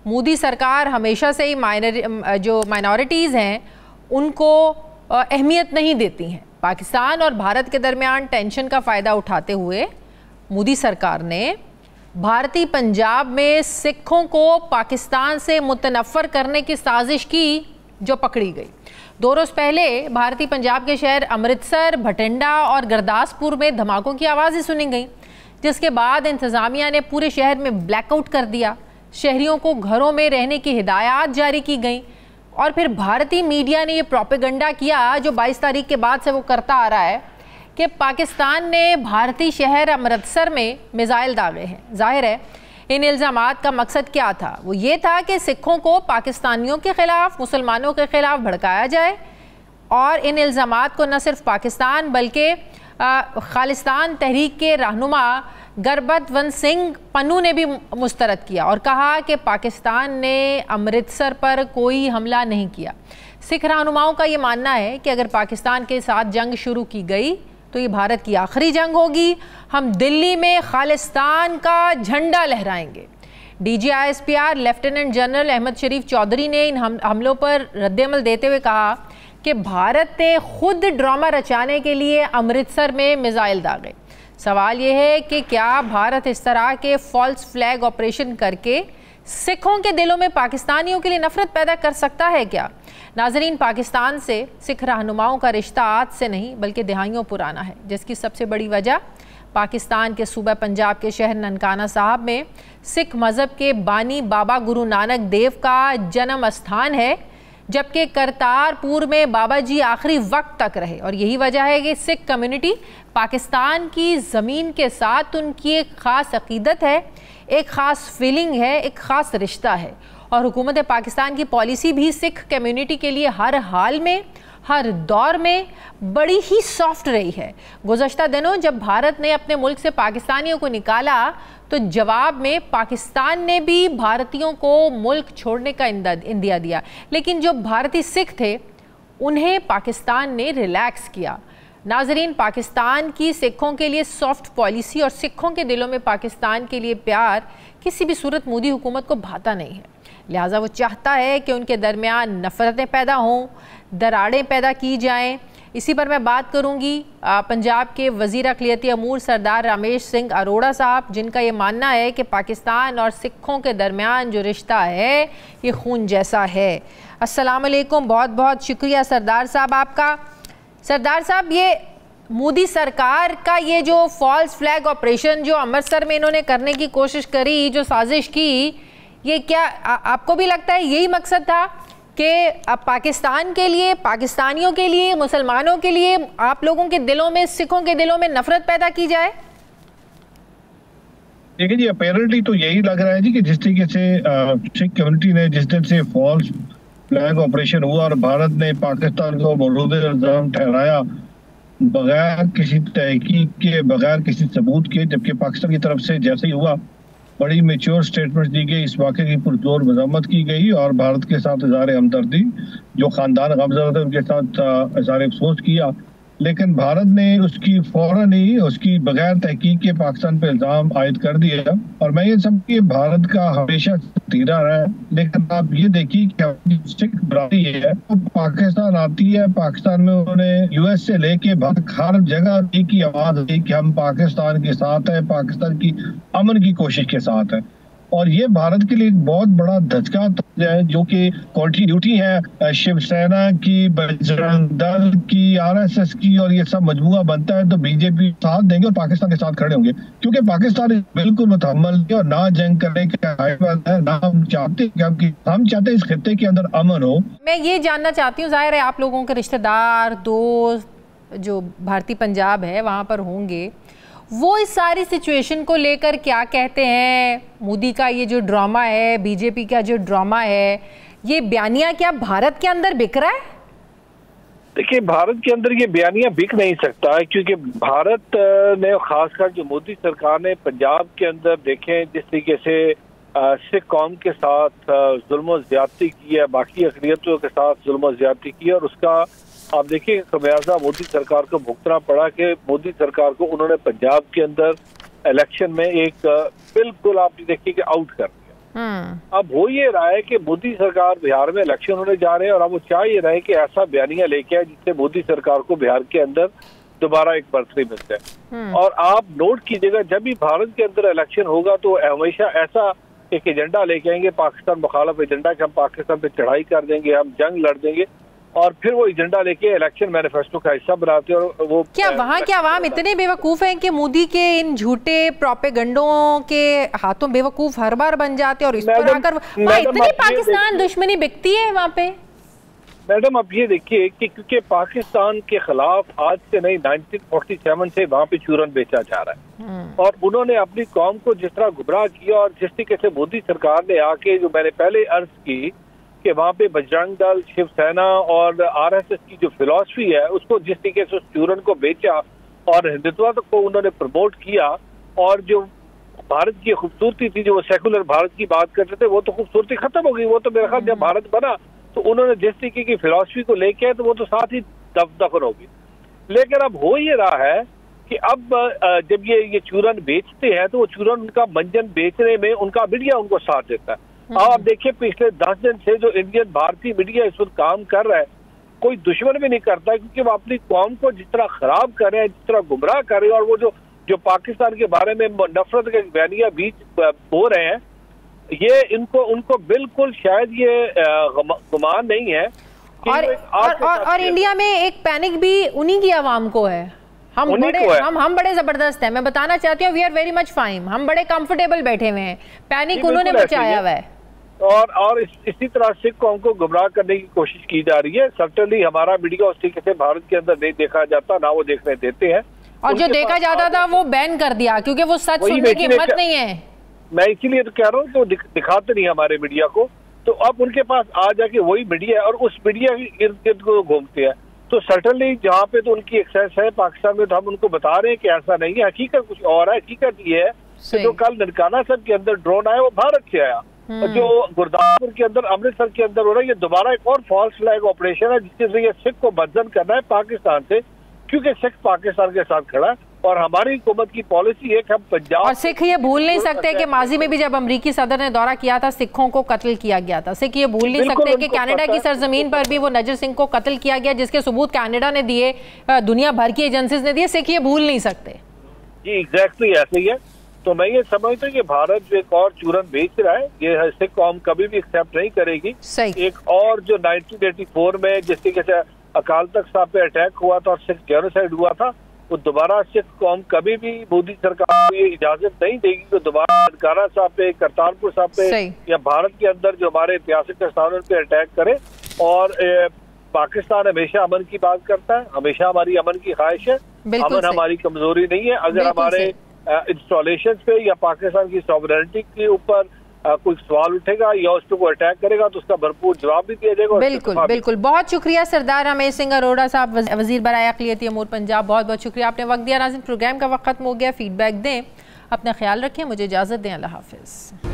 मोदी सरकार हमेशा से ही जो माइनॉरिटीज़ हैं उनको अहमियत नहीं देती हैं। पाकिस्तान और भारत के दरमियान टेंशन का फ़ायदा उठाते हुए मोदी सरकार ने भारतीय पंजाब में सिखों को पाकिस्तान से मुतनफ़र करने की साजिश की, जो पकड़ी गई। 2 रोज़ पहले भारतीय पंजाब के शहर अमृतसर, भटिंडा और गुरदासपुर में धमाकों की आवाज़ें सुनी गई, जिसके बाद इंतज़ामिया ने पूरे शहर में ब्लैकआउट कर दिया। शहरियों को घरों में रहने की हिदायत जारी की गई और फिर भारतीय मीडिया ने यह प्रोपेगेंडा किया, जो 22 तारीख के बाद से वो करता आ रहा है, कि पाकिस्तान ने भारतीय शहर अमृतसर में मिसाइल दागे हैं। जाहिर है इन इल्ज़ामात का मकसद क्या था? वो ये था कि सिखों को पाकिस्तानियों के ख़िलाफ़, मुसलमानों के ख़िलाफ़ भड़काया जाए और इन इल्ज़ामात को न सिर्फ पाकिस्तान बल्कि खालिस्तान तहरीक के रहनुमा गुरबख्श सिंह पन्नू ने भी मुस्तरद किया और कहा कि पाकिस्तान ने अमृतसर पर कोई हमला नहीं किया। सिख रहनुमाओं का ये मानना है कि अगर पाकिस्तान के साथ जंग शुरू की गई तो ये भारत की आखिरी जंग होगी। हम दिल्ली में खालिस्तान का झंडा लहराएंगे। DGISPR लेफ्टिनेंट जनरल अहमद शरीफ चौधरी ने इन हमलों पर रद्दअमल देते हुए कहा कि भारत ने खुद ड्रामा रचाने के लिए अमृतसर में मिसाइल दागे। सवाल यह है कि क्या भारत इस तरह के फॉल्स फ्लैग ऑपरेशन करके सिखों के दिलों में पाकिस्तानियों के लिए नफरत पैदा कर सकता है क्या? नाजरीन, पाकिस्तान से सिख रहनुमाओं का रिश्ता आज से नहीं बल्कि दहाइयों पुराना है, जिसकी सबसे बड़ी वजह पाकिस्तान के सूबा पंजाब के शहर ननकाना साहब में सिख मज़हब के बानी बाबा गुरु नानक देव का जन्म स्थान है, जबकि करतारपुर में बाबा जी आखिरी वक्त तक रहे। और यही वजह है कि सिख कम्युनिटी पाकिस्तान की ज़मीन के साथ उनकी एक ख़ास अक़ीदत है, एक ख़ास फीलिंग है, एक ख़ास रिश्ता है। और हुकूमत पाकिस्तान की पॉलिसी भी सिख कम्युनिटी के लिए हर हाल में, हर दौर में बड़ी ही सॉफ्ट रही है। गुज़श्ता दिनों जब भारत ने अपने मुल्क से पाकिस्तानियों को निकाला तो जवाब में पाकिस्तान ने भी भारतीयों को मुल्क छोड़ने का इंदिया दिया, लेकिन जो भारतीय सिख थे उन्हें पाकिस्तान ने रिलैक्स किया। नाजरीन, पाकिस्तान की सिखों के लिए सॉफ्ट पॉलिसी और सिखों के दिलों में पाकिस्तान के लिए प्यार किसी भी सूरत मोदी हुकूमत को भाता नहीं है। लिहाजा वो चाहता है कि उनके दरमियान नफ़रतें पैदा हों, दरारें पैदा की जाएं। इसी पर मैं बात करूंगी पंजाब के वज़ीर अक़लियती अमूर सरदार रमेश सिंह अरोड़ा साहब, जिनका ये मानना है कि पाकिस्तान और सिखों के दरमियान जो रिश्ता है ये खून जैसा है। अस्सलाम वालेकुम, बहुत बहुत शुक्रिया सरदार साहब आपका। सरदार साहब, ये मोदी सरकार का ये जो फॉल्स फ्लैग ऑपरेशन जो अमृतसर में इन्होंने करने की कोशिश करी, जो साजिश की, ये क्या आपको भी लगता है यही मकसद था कि अब पाकिस्तान के लिए, पाकिस्तानियों के लिए, मुसलमानों के लिए आप लोगों के दिलों में, सिखों के दिलों में नफरत पैदा की जाए? देखिए जी, अपेरेंटली तो यही लग रहा है जी कि जिस तरीके से सिख कम्युनिटी ने जिस दिन से फॉल्स फ्लैग ऑपरेशन हुआ और भारत ने पाकिस्तान को मौजूद इल्जाम ठहराया बगैर किसी तहकीक के, बगैर किसी सबूत के, जबकि पाकिस्तान की तरफ से जैसे ही हुआ बड़ी मेच्योर स्टेटमेंट दी गई, इस वाक़े की पुरजोर मज़म्मत की गई और भारत के साथ इज़हार हमदर्दी, जो ख़ानदान गमज़दा थे उनके साथ इज़हार अफसोस किया। लेकिन भारत ने उसकी फ़ौरन ही उसकी बगैर तहकीक के पाकिस्तान पे इल्ज़ाम आयद कर दिया। और मैं ये समझ कि भारत का हमेशा तीरा रहा है। लेकिन आप ये देखिए कि सिख बरादरी है तो पाकिस्तान आती है, पाकिस्तान में उन्होंने US से लेके हर जगह एक ही आवाज़ दी कि हम पाकिस्तान के साथ है, पाकिस्तान की अमन की कोशिश के साथ है। और ये भारत के लिए एक बहुत बड़ा धचका है, जो कि कंटिन्यूटी है शिवसेना की, बजरंग दल की, RSS की, और ये सब मजबूआ बनता है तो बीजेपी साथ देंगे और पाकिस्तान के साथ खड़े होंगे, क्योंकि पाकिस्तान बिल्कुल मुतहम्मल नहीं और ना जंग करने का है, ना हम चाहते, क्योंकि हम चाहते इस खित्ते के अंदर अमन हो। मैं ये जानना चाहती हूँ, जाहिर है आप लोगों के रिश्तेदार, दोस्त जो भारतीय पंजाब है वहाँ पर होंगे, वो इस सारी सिचुएशन को लेकर क्या कहते हैं? मोदी का ये जो ड्रामा है, बीजेपी का जो ड्रामा है, ये बयानिया क्या भारत के अंदर बिक रहा है? देखिए, भारत के अंदर ये बयानिया बिक नहीं सकता है, क्योंकि भारत ने खासकर जो मोदी सरकार ने पंजाब के अंदर देखें जिस तरीके से सिख कौम के साथ जुल्म ज्यादती की है, बाकी अक़लियतों के साथ जुल्म ज्यादती की है, और उसका आप देखिए खमियाजा मोदी सरकार को भुगतना पड़ा कि मोदी सरकार को उन्होंने पंजाब के अंदर इलेक्शन में एक बिल्कुल आप देखिए कि आउट कर दिया। अब हो ये रहा है कि मोदी सरकार बिहार में इलेक्शन होने जा रहे हैं, और अब वो चाह ये रहे कि ऐसा बयानिया लेके आए जिससे मोदी सरकार को बिहार के अंदर दोबारा एक बर्थडे मिल जाए। और आप नोट कीजिएगा, जब भी भारत के अंदर इलेक्शन होगा तो हमेशा ऐसा एक एजेंडा लेके आएंगे, पाकिस्तान मुखालफ एजेंडा, कि हम पाकिस्तान पे चढ़ाई कर देंगे, हम जंग लड़ देंगे, और फिर वो एजेंडा लेके इलेक्शन मैनिफेस्टो का हिस्सा बनाते हैं। और वो क्या वहाँ के अवाम इतने बेवकूफ़ हैं कि मोदी के इन झूठे प्रोपेगंडों के हाथों बेवकूफ़ हर बार बन जाते हैं, और इस पर आकर इतनी पाकिस्तान दुश्मनी बिकती है वहाँ पे? मैडम, अब ये देखिए कि क्योंकि पाकिस्तान के खिलाफ आज से नहीं 1947 से वहाँ पे चूरन बेचा जा रहा है, और उन्होंने अपनी कौम को जिस तरह गुमराह किया, और जिस तरीके से मोदी सरकार ने आके, जो मैंने पहले अर्ज की कि वहाँ पे बजरंग दल, शिवसेना और आरएसएस की जो फिलॉसफी है उसको जिस तरीके से उस चूरन को बेचा और हिंदुत्व को उन्होंने प्रमोट किया, और जो भारत की खूबसूरती थी, जो सेकुलर भारत की बात करते थे, वो तो खूबसूरती खत्म हो गई। वो तो मेरे ख्याल जब भारत बना तो उन्होंने जिस तरीके की फिलॉसफी को लेके आए तो वो तो साथ ही दफन होगी। लेकिन अब हो ये रहा है कि अब जब ये चूरन बेचते हैं तो वो चूरन उनका मंजन बेचने में उनका मीडिया उनको साथ देता है। आप देखिए पिछले 10 दिन से जो इंडियन भारतीय मीडिया इस वक्त काम कर रहा है, कोई दुश्मन भी नहीं करता, क्योंकि वो अपनी कौम को जिस तरह खराब कर रहे हैं, जिस तरह गुमराह कर रहे हैं, और वो जो पाकिस्तान के बारे में नफरत के बयानिया बीच हो रहे हैं, ये उनको बिल्कुल शायद ये गुमान नहीं है। और इंडिया में एक पैनिक भी उन्हीं की आवाम को है। हम बड़े जबरदस्त हैं, मैं बताना चाहती हूँ, we are very much fine, हम बड़े कंफर्टेबल बैठे हुए हैं, पैनिक उन्होंने मचाया हुआ है। और इसी तरह सिख कौम को गुमराह करने की कोशिश की जा रही है। सर्टनली हमारा मीडिया उस तरीके से भारत के अंदर नहीं देखा जाता, ना वो देखने देते हैं, और जो देखा जाता था वो बैन कर दिया, क्योंकि वो सच सुनने की हिम्मत नहीं है। मैं इसीलिए तो कह रहा हूँ कि दिखाते नहीं हमारे मीडिया को, तो अब उनके पास आ जाके वही मीडिया है और उस मीडिया के इर्द गिर्द को घूमते हैं। तो सर्टनली जहाँ पे तो उनकी एक्सेस है पाकिस्तान में, तो हम उनको बता रहे हैं कि ऐसा नहीं है, हकीकत कुछ और है। हकीकत ये है कि जो कल ननकाना साहब के अंदर ड्रोन आया वो भारत से आया, और जो गुरदासपुर के अंदर, अमृतसर के अंदर हो रहा है, ये दोबारा एक और फॉल्स फ्लैग ऑपरेशन है जिसके जरिए सिख को बदजन करना है पाकिस्तान से, क्योंकि सिख पाकिस्तान के साथ खड़ा है। और हमारी हुकूमत की पॉलिसी है कि हम पंजाब, और सिख ये भूल नहीं सकते कि माजी में भी जब अमरीकी सदर ने दौरा किया था सिखों को कत्ल किया गया था। सिख ये भूल नहीं सकते कि कनाडा की सरजमीन पर भी वो नजर सिंह को कत्ल किया गया, जिसके सबूत कनाडा ने दिए, दुनिया भर की एजेंसीज ने दिए। सिख ये भूल नहीं सकते। जी एग्जैक्टली ऐसे ही है। तो मैं ये समझता हूँ कि भारत जो एक और चूरन बेच रहा है, ये सिख कौम कभी भी एक्सेप्ट नहीं करेगी। एक और जो 1984 में जिस तरीके से अकाल तख्त साहब पे अटैक हुआ था और सिख जेनोसाइड हुआ था, वो दोबारा सिख कौम कभी भी मोदी सरकार को ये इजाजत नहीं देगी कि दोबारा ननकाना साहब पे, करतारपुर साहब पे या भारत के अंदर जो हमारे ऐतिहासिक स्थानों पे अटैक करे। और पाकिस्तान हमेशा अमन की बात करता है, हमेशा हमारी अमन की ख्वाहिश है, अमन हमारी कमजोरी नहीं है। अगर हमारे इंस्टॉलेशन पे या पाकिस्तान की सॉवरेनिटी के ऊपर कोई सवाल उठेगा या उस पर कोई अटैक करेगा तो उसका भरपूर जवाब भी दिया जाएगा। बिल्कुल बिल्कुल। बहुत शुक्रिया सरदार रमेश सिंह अरोड़ा साहब, वजीर बराए अक़लियती अमूर पंजाब, बहुत बहुत शुक्रिया, आपने वक्त दिया। नाज़रीन, प्रोग्राम का वक्त खत्म हो गया, फीडबैक दें, अपना ख्याल रखें, मुझे इजाज़त दें, अल्लाह हाफ़िज़।